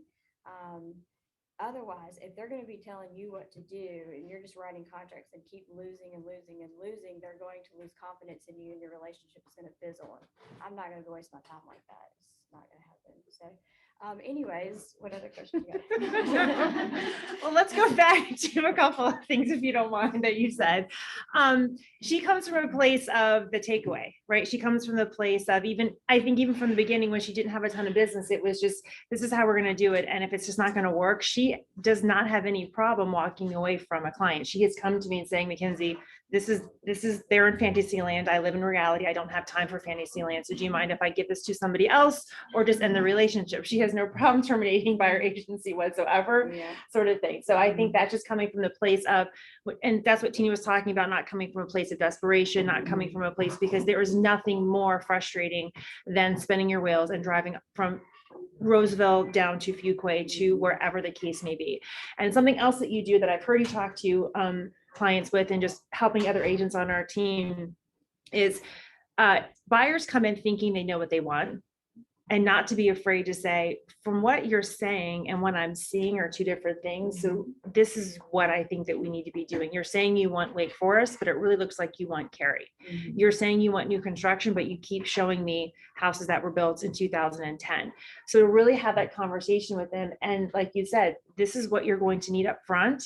otherwise, if they're gonna be telling you what to do and you're just writing contracts and keep losing and losing and losing, they're going to lose confidence in you and your relationship is gonna fizzle. And I'm not gonna waste my time like that. It's not gonna happen. So, anyways, what other questions you got? Well, let's go back to a couple of things, if you don't mind, that you said. She comes from a place of the takeaway, right? She comes from the place of I think even from the beginning, when she didn't have a ton of business, it was just, this is how we're going to do it. And if it's just not going to work, she does not have any problem walking away from a client. She has come to me and saying, Mackenzie, they're in fantasy land. I live in reality. I don't have time for fantasy land. So do you mind if I give this to somebody else or just end the relationship? She has no problem terminating by her agency whatsoever, Yeah. sort of thing. So I think that's just coming from the place of, and that's what Tina was talking about, not coming from a place of desperation, not coming from a place, because there is nothing more frustrating than spinning your wheels and driving from Roseville down to Fuquay to wherever the case may be. And something else that you do that I've heard you talk to clients with and just helping other agents on our team is buyers come in thinking they know what they want, and not to be afraid to say, from what you're saying and what I'm seeing are two different things. So this is what I think that we need to be doing. You're saying you want Wake Forest, but it really looks like you want Cary. You're saying you want new construction, but you keep showing me houses that were built in 2010. So to really have that conversation with them. And like you said, this is what you're going to need up front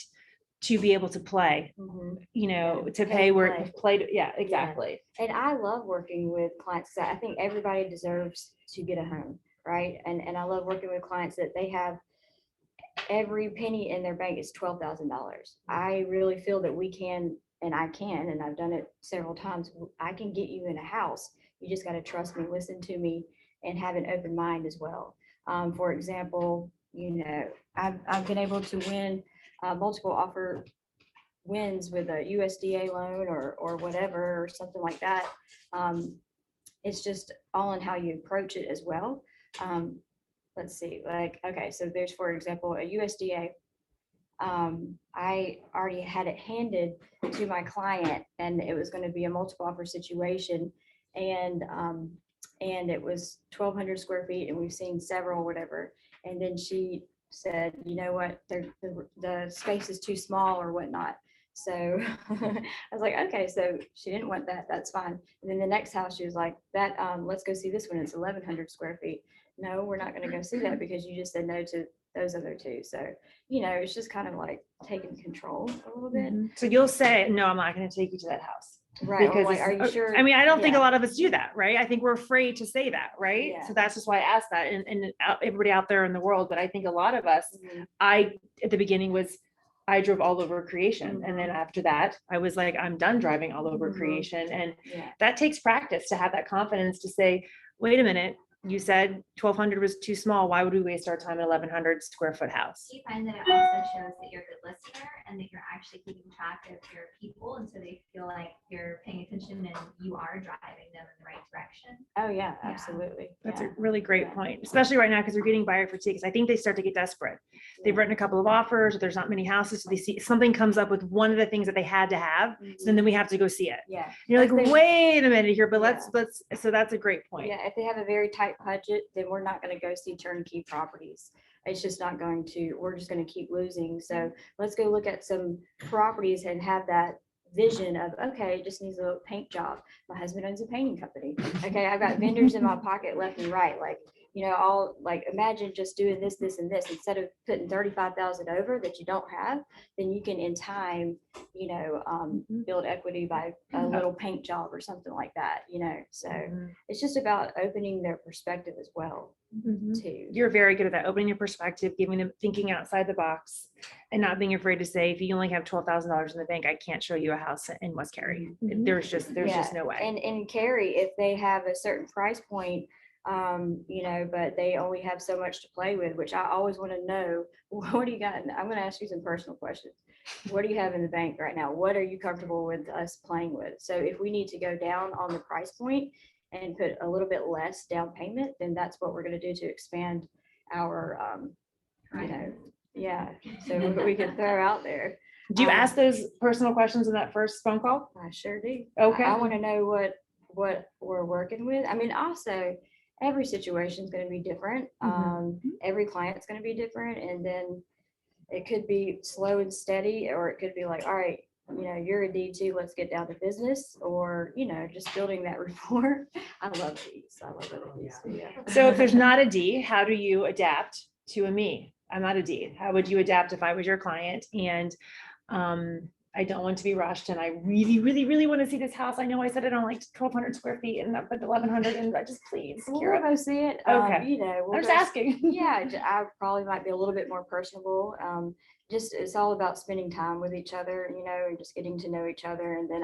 to be able to play, to pay where play. play. Yeah, exactly. And I love working with clients. I think everybody deserves to get a home, right? And I love working with clients that they have every penny in their bank is $12,000. I really feel that we can, and I can, and I've done it several times. I can get you in a house. You just got to trust me, listen to me, and have an open mind as well. For example, I've been able to win multiple offer wins with a USDA loan or whatever, or something like that. It's just all in how you approach it as well. Let's see, okay, so there's, for example, a USDA. I already had it handed to my client, and it was going to be a multiple offer situation, and it was 1,200 square feet, and we've seen several, whatever. And then she said, you know what, the space is too small or whatnot. So I was like, okay, so she didn't want that. That's fine. And then the next house, she was like, let's go see this one. It's 1,100 square feet. No, we're not going to go see that because you just said no to those other two. So, it's just kind of like taking control a little bit. So you'll say, no, I'm not going to take you to that house. Right. Because Like, are you sure? I mean, I don't think a Yeah. lot of us do that, right? I think we're afraid to say that, right? Yeah. So that's just why I asked that, and everybody out there in the world. But I think a lot of us, Mhm. at the beginning I drove all over creation. And then after that, I was like, I'm done driving all over creation. And Yeah. that takes practice to have that confidence to say, wait a minute, you said 1,200 was too small. Why would we waste our time at 1,100 square foot house? You find that it also shows that you're a good listener and that you're actually keeping track of your people, and so they feel like you're paying attention and you are driving them in the right direction. Oh yeah, absolutely. That's Yeah. a really great point, especially right now, because we're getting buyer fatigue. Because I think they start to get desperate. They've written a couple of offers, or there's not many houses, so they see something comes up with one of the things that they had to have. So then we have to go see it. Yeah. And you're like, If they- wait a minute here, but Yeah. let's. So that's a great point. Yeah, if they have a very tight budget, then we're not going to go see turnkey properties. It's just not going to, we're just going to keep losing. So let's go look at some properties and have that vision of, okay, it just needs a little paint job. My husband owns a painting company. Okay, I've got vendors in my pocket left and right. Like, all like, imagine just doing this, this, and this, instead of putting 35,000 over that you don't have, then you can in time, build equity by a little paint job or something like that, so it's just about opening their perspective as well too. You're very good at that, opening your perspective, giving them thinking outside the box, and not being afraid to say, if you only have $12,000 in the bank, I can't show you a house in West Cary. There's just no way. And in Cary, if they have a certain price point, but they only have so much to play with, which I always want to know, what do you got? I'm going to ask you some personal questions. What do you have in the bank right now? What are you comfortable with us playing with? So if we need to go down on the price point and put a little bit less down payment, then that's what we're going to do to expand our, so we can throw out there. Do you ask those personal questions in that first phone call? I sure do. Okay. I want to know what we're working with. I mean, also, every situation is going to be different. Every client's going to be different. And then, it could be slow and steady, or it could be like, all right, you're a D2, let's get down to business, or, just building that rapport. I love these. I love other Ds too, yeah. So if there's not a D, how do you adapt to a me? I'm not a D. How would you adapt if I was your client and I don't want to be rushed and I really, really, really want to see this house. I know I said I don't like 1,200 square feet and up at 1,100 and I just please. We'll Kira. go see it. Okay. We'll I'm just go asking. yeah, I probably might be a little bit more personable. Just it's all about spending time with each other, and just getting to know each other. And then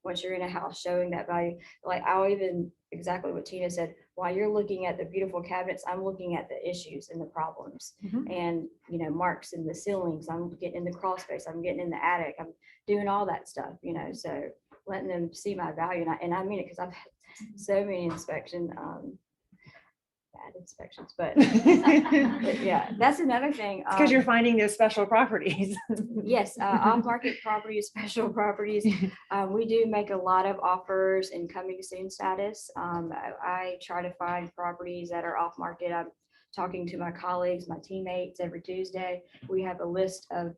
once you're in a house, showing that value. Like I'll even exactly what Tina said. While you're looking at the beautiful cabinets, I'm looking at the issues and the problems, and marks in the ceilings. I'm getting in the crawl space. I'm getting in the attic. I'm doing all that stuff. So letting them see my value, and I mean it because I've had so many bad inspections, but yeah, that's another thing. Because you're finding those special properties. Yes, off-market properties, special properties. We do make a lot of offers in coming soon status. I try to find properties that are off-market. I'm talking to my colleagues, my teammates every Tuesday. We have a list of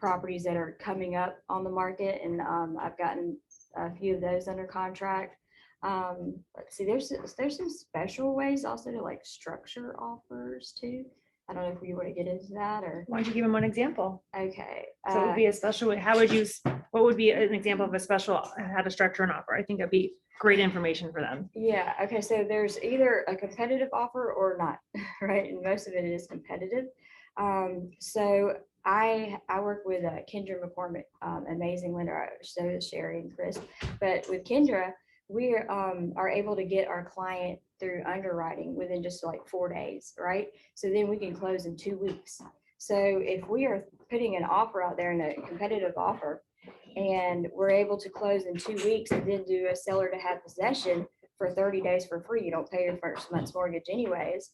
properties that are coming up on the market, and I've gotten a few of those under contract. Let's see, there's some special ways also to like structure offers too. I don't know if you want to get into that, or Why don't you give them one example? okay. So it would be a special, what would be an example of a special, how to structure an offer? I think that'd be great information for them. Yeah, okay, so there's either a competitive offer or not, right? And most of it is competitive. So I work with Kendra McCormick, amazing lender. So is Sherry and Chris. But with Kendra, we are able to get our client through underwriting within just like 4 days, right? So then we can close in 2 weeks. So if we are putting an offer out there in a competitive offer, and we're able to close in 2 weeks and then do a seller to have possession for 30 days for free, you don't pay your first month's mortgage anyways.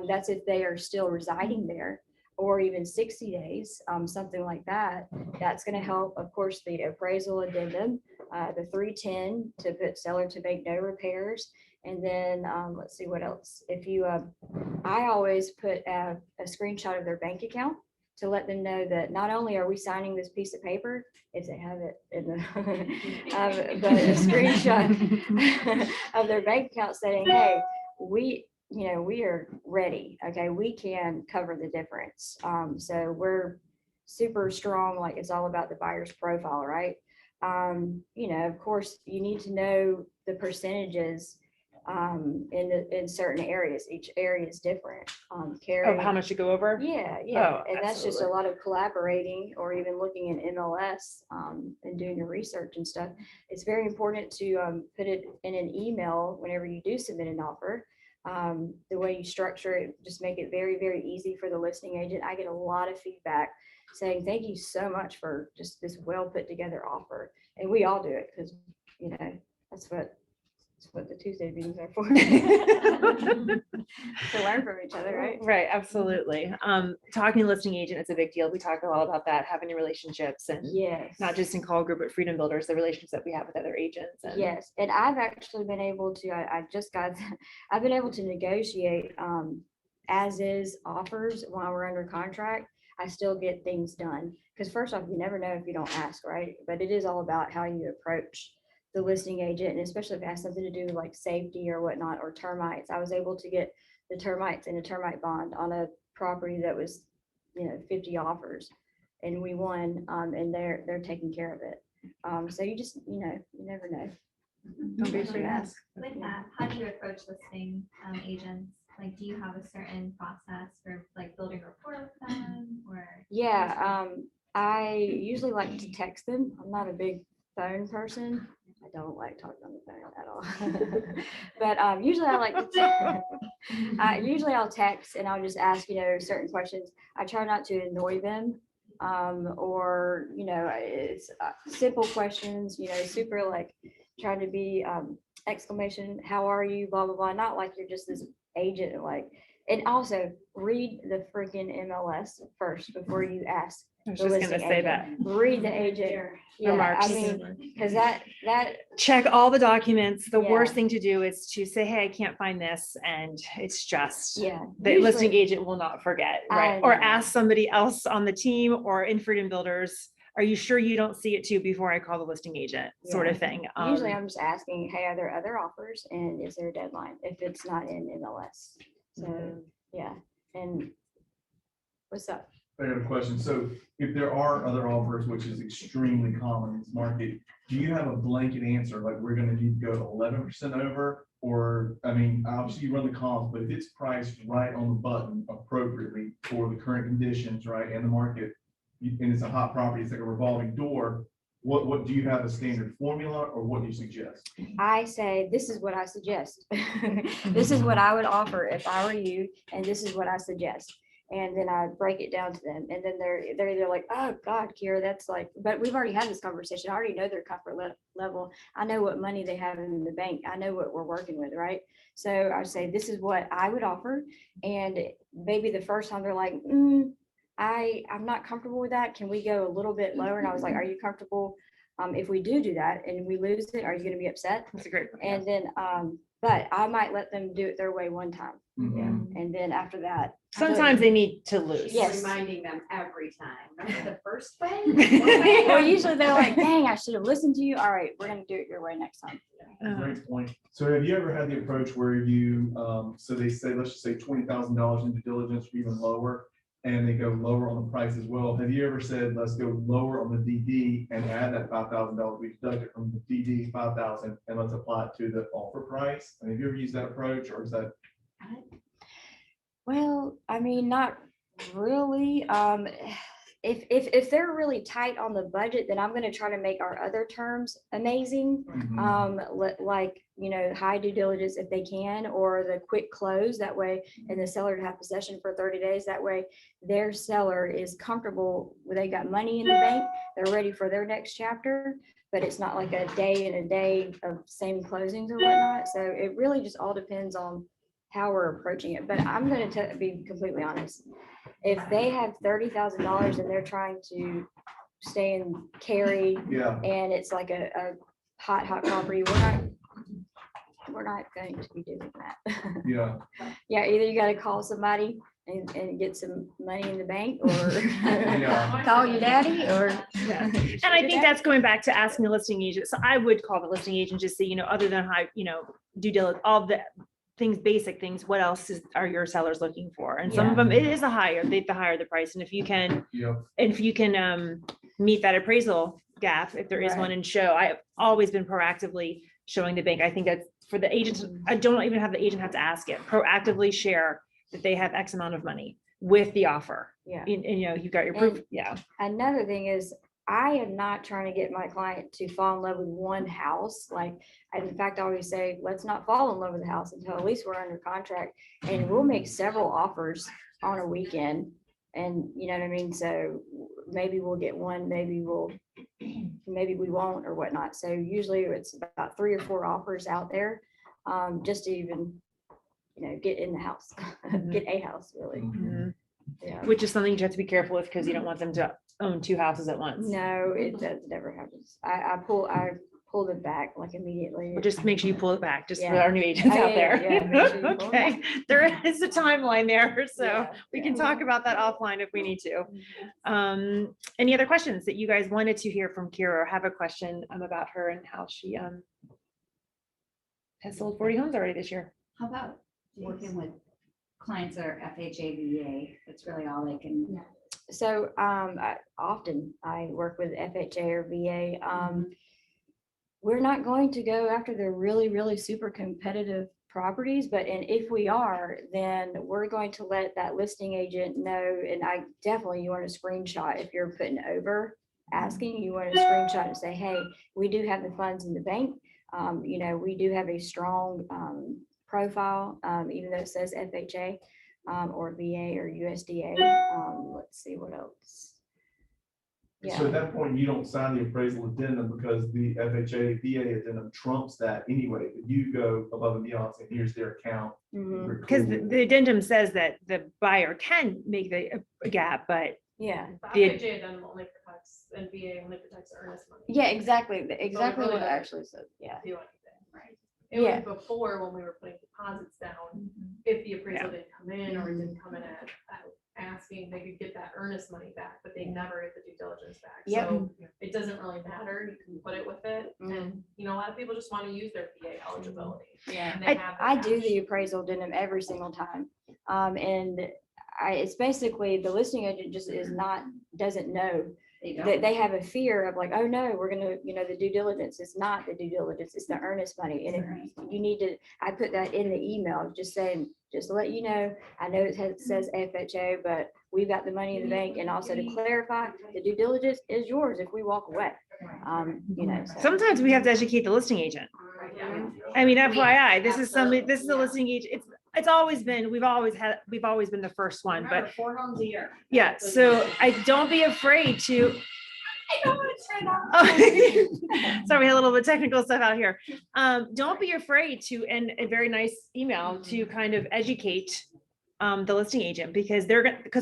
That's if they are still residing there, or even 60 days, something like that. That's going to help, of course, the appraisal addendum, the 310 to put seller to make no repairs. And then let's see what else. If you, I always put a screenshot of their bank account to let them know that not only are we signing this piece of paper, if they have it in the, but a screenshot of their bank account saying, hey, we are ready. Okay, we can cover the difference. So we're super strong. Like it's all about the buyer's profile, right? Of course, you need to know the percentages in certain areas. Each area is different. Oh, how much you go over? Yeah. Oh, And that's just a absolutely. lot of collaborating, or even looking in MLS and doing your research and stuff. It's very important to put it in an email whenever you do submit an offer. The way you structure it, just make it very, very easy for the listing agent. I get a lot of feedback saying, thank you so much for just this well put together offer. And we all do it because, that's what the Tuesday meetings are for. To learn from each other, right? Right, absolutely. Talking to listing agent is a big deal. We talk a lot about that, having relationships, and Yes. not just in Caul Group, but Freedom Builders, the relationships that we have with other agents. And Yes, and I've actually been able to, I've been able to negotiate as is offers while we're under contract. I still get things done. Because first off, you never know if you don't ask, right? But it is all about how you approach the listing agent, and especially if it has something to do with like safety or whatnot, or termites. I was able to get the termites and a termite bond on a property that was, 50 offers, and we won, and they're taking care of it. So you just, you never know. don't be afraid to ask. With that, how do you approach listing agents? Like, do you have a certain process for like building rapport with them, or? Yeah, I usually like to text them. I'm not a big phone person. I don't like talking on the phone at all. But usually I like to usually I'll text and I'll just ask, certain questions. I try not to annoy them. Or, it's simple questions, super like trying to be exclamation, how are you, blah, blah, blah. Not like you're just this agent, like, and also read the freaking MLS first before you ask I was the just gonna listing say that. agent. Read the agent. Yeah, Remarks. I mean, because that Check all the documents. The worst Yeah. thing to do is to say, hey, I can't find this. And it's just, yeah. the listing usually- agent will not forget, I right? Or know. ask somebody else on the team or in Freedom Builders, are you sure you don't see it too before I call the listing agent, sort Yeah. of thing. Usually I'm just asking, hey, are there other offers and is there a deadline if it's not in MLS? So, yeah, and what's up? I got a question. So if there are other offers, which is extremely common in this market, do you have a blanket answer? Like, we're gonna need to go to 11% over? Or, I mean, obviously you run the comps, but if it's priced right on the button appropriately for the current conditions, right, and the market, and it's a hot property, it's like a revolving door, what do you have a standard formula, or what do you suggest? I say, this is what I suggest. This is what I would offer if I were you, and this is what I suggest. And then I break it down to them, and then they're either like, oh God, Keira, that's like, but we've already had this conversation. I already know their comfort level. I know what money they have in the bank. I know what we're working with, right? So I say, this is what I would offer. And maybe the first time they're like, I'm not comfortable with that. Can we go a little bit lower? And I was like, are you comfortable? If we do that and we lose it, are you going to be upset? That's a great point. And then, but I might let them do it their way one time. Mhm. And then after that, Sometimes they need to lose. Yes. Reminding them every time. Remember the first way? well, usually they're like, dang, I should have listened to you. All right, we're going to do it your way next time. Great point. So have you ever had the approach where you, so they say, let's just say $20,000 into diligence or even lower, and they go lower on the price as well? Have you ever said, let's go lower on the DD and add that $5,000, we deduct it from the DD 5,000 and let's apply it to the offer price? I mean, have you ever used that approach, or is that? Well, I mean, not really. If they're really tight on the budget, then I'm going to try to make our other terms amazing. Like, high due diligence if they can, or the quick close that way, and the seller to have possession for 30 days. That way their seller is comfortable when they got money in the bank, they're ready for their next chapter, but it's not like a day and a day of same closings or whatnot. So it really just all depends on how we're approaching it. But I'm going to be completely honest. If they have $30,000 and they're trying to stay in Cary, Yeah. and it's like a hot property, we're not going to be doing that. Yeah. Yeah, either you got to call somebody and get some money in the bank, or Yeah. call your daddy, or. Yeah. And I think that's going back to asking the listing agent. So I would call the listing agent, just say, other than high, due diligence, all the things, basic things, what else are your sellers looking for? And some of them, it is the higher the price. And if you can, meet that appraisal gap, if there is one, and show, I've always been proactively showing the bank. I think that's for the agents. I don't even have the agent have to ask it. Proactively share that they have X amount of money with the offer. Yeah. And you've got your proof. And Yeah. Another thing is, I am not trying to get my client to fall in love with one house. Like, in fact, I always say, let's not fall in love with the house until at least we're under contract, and we'll make several offers on a weekend. And you know what I mean? So maybe we'll get one, maybe we won't, or whatnot. So usually it's about 3 or 4 offers out there, just to even, get in the house, get a house, really. Mhm. Yeah. Which is something you have to be careful with, because you don't want them to own 2 houses at once. No, that never happens. I pulled it back like immediately. Or just make sure you pull it back, just for Yeah. our new agents Oh, out yeah, there. yeah, make sure you pull it Okay, there is a timeline there, so Yeah, we can talk about that offline if we need to. Any other questions that you guys wanted to hear from Keira, or have a question about her and how she has sold 40 homes already this year? How about working with clients that are FHA, VA? That's really all they can. So often I work with FHA or VA. We're not going to go after the really, really super competitive properties, and if we are, then we're going to let that listing agent know. And I definitely, you want to screenshot if you're putting over asking, you want to screenshot and say, hey, we do have the funds in the bank. We do have a strong profile, even though it says FHA or VA or USDA. Let's see what else. So at that point, you don't sign the appraisal addendum, because the FHA, VA addendum trumps that anyway. But you go above and beyond, saying, here's their account. Mhm. Because the addendum says that the buyer can make the gap, but Yeah, But The- FHA then only protects, and VA only protects earnest money. yeah, exactly, exactly really what it doesn't actually said, yeah. Do anything, right? It Yeah. was before when we were putting deposits down, if the appraisal didn't come in or it didn't come in at asking, they could get that earnest money back, but they never get the due diligence back. Yep. So it doesn't really matter, you can put it with it, and, you know, a lot of people just want to use their VA eligibility. Yeah, And they have the I do cash. the appraisal denim every single time. And it's basically the listing agent just is not, doesn't know. They They have a fear of like, oh no, we're gonna, the due diligence is not the due diligence, it's the earnest money. And if you need to, I put that in the email, just saying, just to let you know, I know says FHA, but we've got the money in the bank. And also to clarify, the due diligence is yours if we walk away. So. Sometimes we have to educate the listing agent. Yeah. I mean, FYI, this is something, this is a Yeah. listing agent. It's always been, we've always been the first one, but Remember, 4 homes a year. yeah, so don't be afraid to. I don't want to turn off. Oh, sorry, we had a little bit of technical stuff out here. Don't be afraid to, and a very nice email to kind of educate the listing agent, because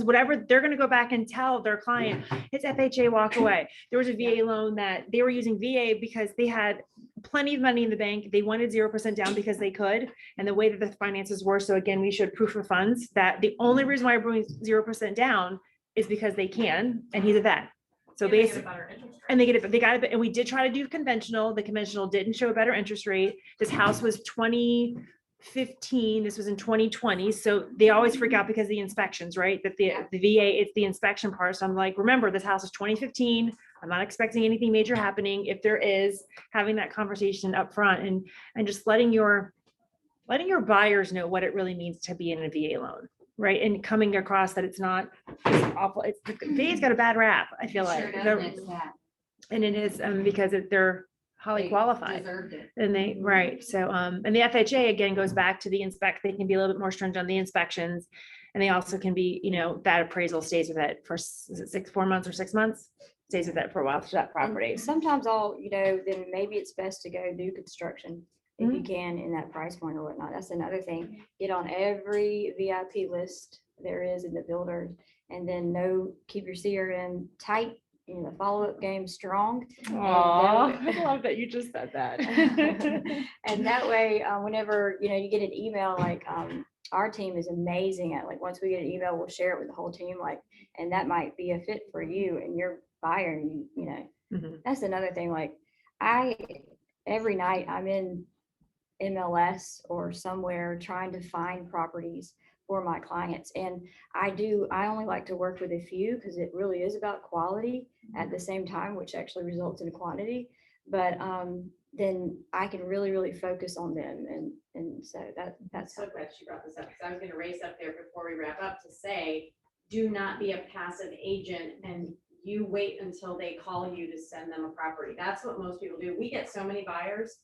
whatever, they're gonna go back and tell their client, it's FHA, walk away. There was a VA loan that they were using VA because they had plenty of money in the bank. They wanted 0% down because they could, and the way that the finances were. So again, we showed proof of funds that the only reason why we're bringing 0% down is because they can, and he's a vet. So And they get a basically, better interest rate. and they got it, and we did try to do conventional. The conventional didn't show a better interest rate. This house was 2015. This was in 2020. So they always freak out because of the inspections, right? That the VA, it's the inspection part. So I'm like, remember, this house is 2015. I'm not expecting anything major happening. If there is, having that conversation up front and just letting your buyers know what it really means to be in a VA loan, right? And coming across that it's not awful. It's VA's got a bad rap, I feel like. Sure does, They're- and it's sad. And it is because they're highly They qualified. Deserved it. And they, right, so, and the FHA again goes back to the they can be a little bit more stringent on the inspections. And they also can be, that appraisal stays with it for 4 months or 6 months, stays with it for a while for that And property. sometimes then maybe it's best to go do construction if you can in that price point or whatnot. That's another thing. Get on every VIP list there is in the builder, and then keep your CRM tight, the follow-up game strong. Aw, And I love that you just said that. and that way, whenever, you get an email, like, our team is amazing at, like, once we get an email, we'll share it with the whole team, like, and that might be a fit for you and your buyer, and Mhm. that's another thing, like, every night I'm in MLS or somewhere trying to find properties for my clients. And I only like to work with a few because it really is about quality at the same time, which actually results in quantity. But then I can really, really focus on them. And so that's So glad she brought this up, because I was gonna raise up there before we wrap up to say, do not be a passive agent and you wait until they call you to send them a property. That's what most people do. We get so many buyers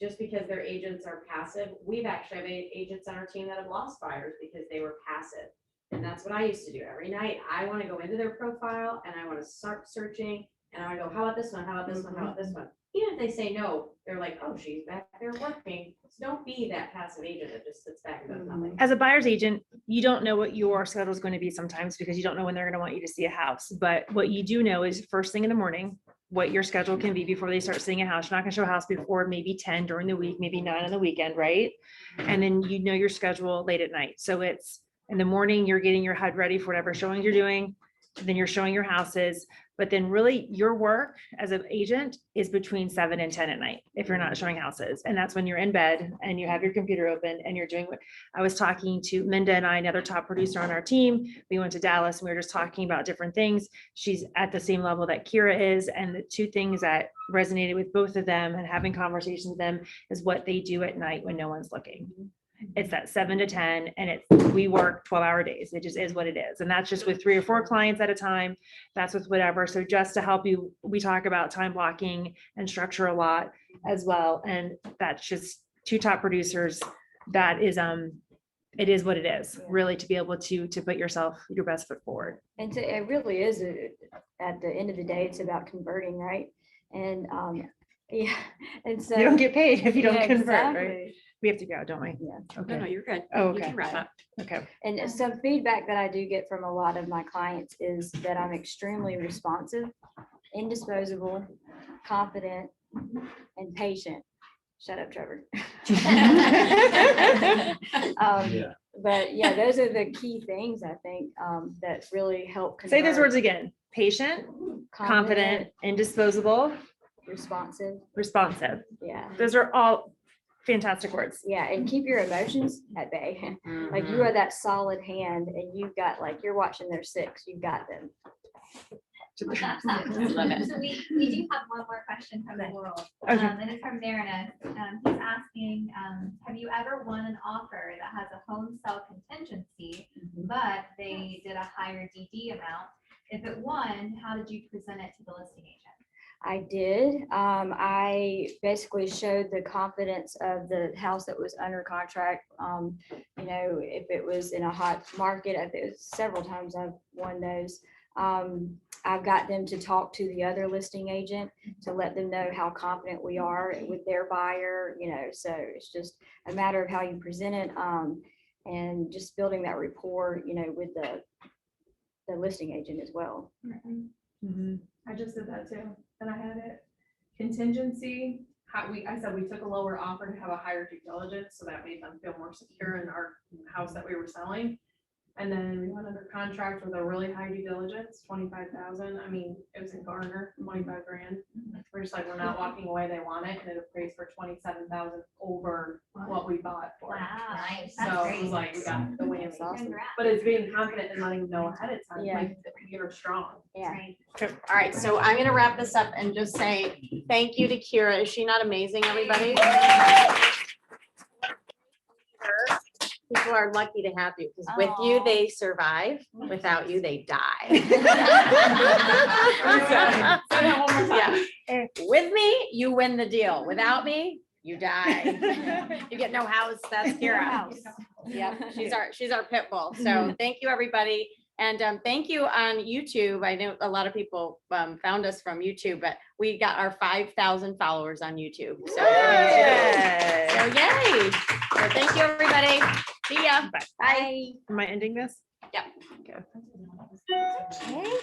just because their agents are passive. We've actually have agents on our team that have lost buyers because they were passive. And that's what I used to do. Every night, I want to go into their profile and I want to start searching, and I want to go, how about this one? How about this one? How about this one? Even if they say no, they're like, oh, she's back there working. So don't be that passive agent that just sits back and does nothing. As a buyer's agent, you don't know what your schedule is going to be sometimes because you don't know when they're going to want you to see a house. But what you do know is first thing in the morning, what your schedule can be before they start seeing a house. You're not gonna show a house before maybe 10 during the week, maybe 9 on the weekend, right? And then your schedule late at night. So it's in the morning, you're getting your HUD ready for whatever showings you're doing. Then you're showing your houses, but then really your work as an agent is between 7 and 10 at night if you're not showing houses. And that's when you're in bed and you have your computer open and you're doing what I was talking to Minda and I, another top producer on our team. We went to Dallas and we were just talking about different things. She's at the same level that Keira is. And the two things that resonated with both of them and having conversations with them is what they do at night when no one's looking. It's that 7 to 10 and we work 12-hour days. It just is what it is. And that's just with 3 or 4 clients at a time. That's with whatever. So just to help you, we talk about time blocking and structure a lot as well. And that's just 2 top producers. That is, it is what it is, really, to be able to put your best foot forward. And it really is, at the end of the day, it's about converting, right? And yeah, and so You don't get paid if you don't yeah, convert, right? exactly. We have to go, don't we? Yeah. No, no, Okay. you're good. Oh, You okay. can wrap up. Okay. And some feedback that I do get from a lot of my clients is that I'm extremely responsive, indisposable, confident, and patient. Shut up, Trevor. Yeah. But yeah, those are the key things I think that really help. Say those convert. words again. Patient, confident, indisposable, responsive. responsive. Yeah. Those are all fantastic words. Yeah. And keep your emotions at bay. Like you are that solid hand and you've got like, you're watching their six, you've got them. Love it. So we do have one more question from the world, Okay. and it's from Darren. He's asking, have you ever won an offer that has a home sale contingency, but they did a higher DD amount? If it won, how did you present it to the listing agent? I did. I basically showed the confidence of the house that was under contract. You know, if it was in a hot market, if it was several times I've won those. I've got them to talk to the other listing agent to let them know how confident we are with their buyer, you know, so it's just a matter of how you present it, and just building that rapport, you know, with the listing agent as well. Mhm. I just did that too, and I had it contingency. I said we took a lower offer to have a higher due diligence, so that made them feel more secure in our house that we were selling. And then we went under contract with a really high due diligence, 25,000. I mean, it was in Garner, 25 grand. We're just like, we're not walking away. They want it, and it appraised for 27,000 over what we bought for. Wow, nice. So That's it was great. like, we got the whammy. That's awesome. Congrats. But it's being confident and letting them know ahead of time, Yeah. like, that we are strong. Yeah. Right. All right, so I'm gonna wrap this up and just say thank you to Keira. Is she not amazing, everybody? People are lucky to have you, because with you, Aw. they survive. Without you, they die. Say that one more time. Yeah. With me, you win the deal. Without me, you die. You get no house. That's Keira. Yep, she's our pit bull. So thank you, everybody. And thank you on YouTube. I know a lot of people found us from YouTube, but we got our 5,000 followers on YouTube. So Yay. yay. So thank you, everybody. See ya. Bye. Bye. Am I ending this? Yep. Okay. Okay.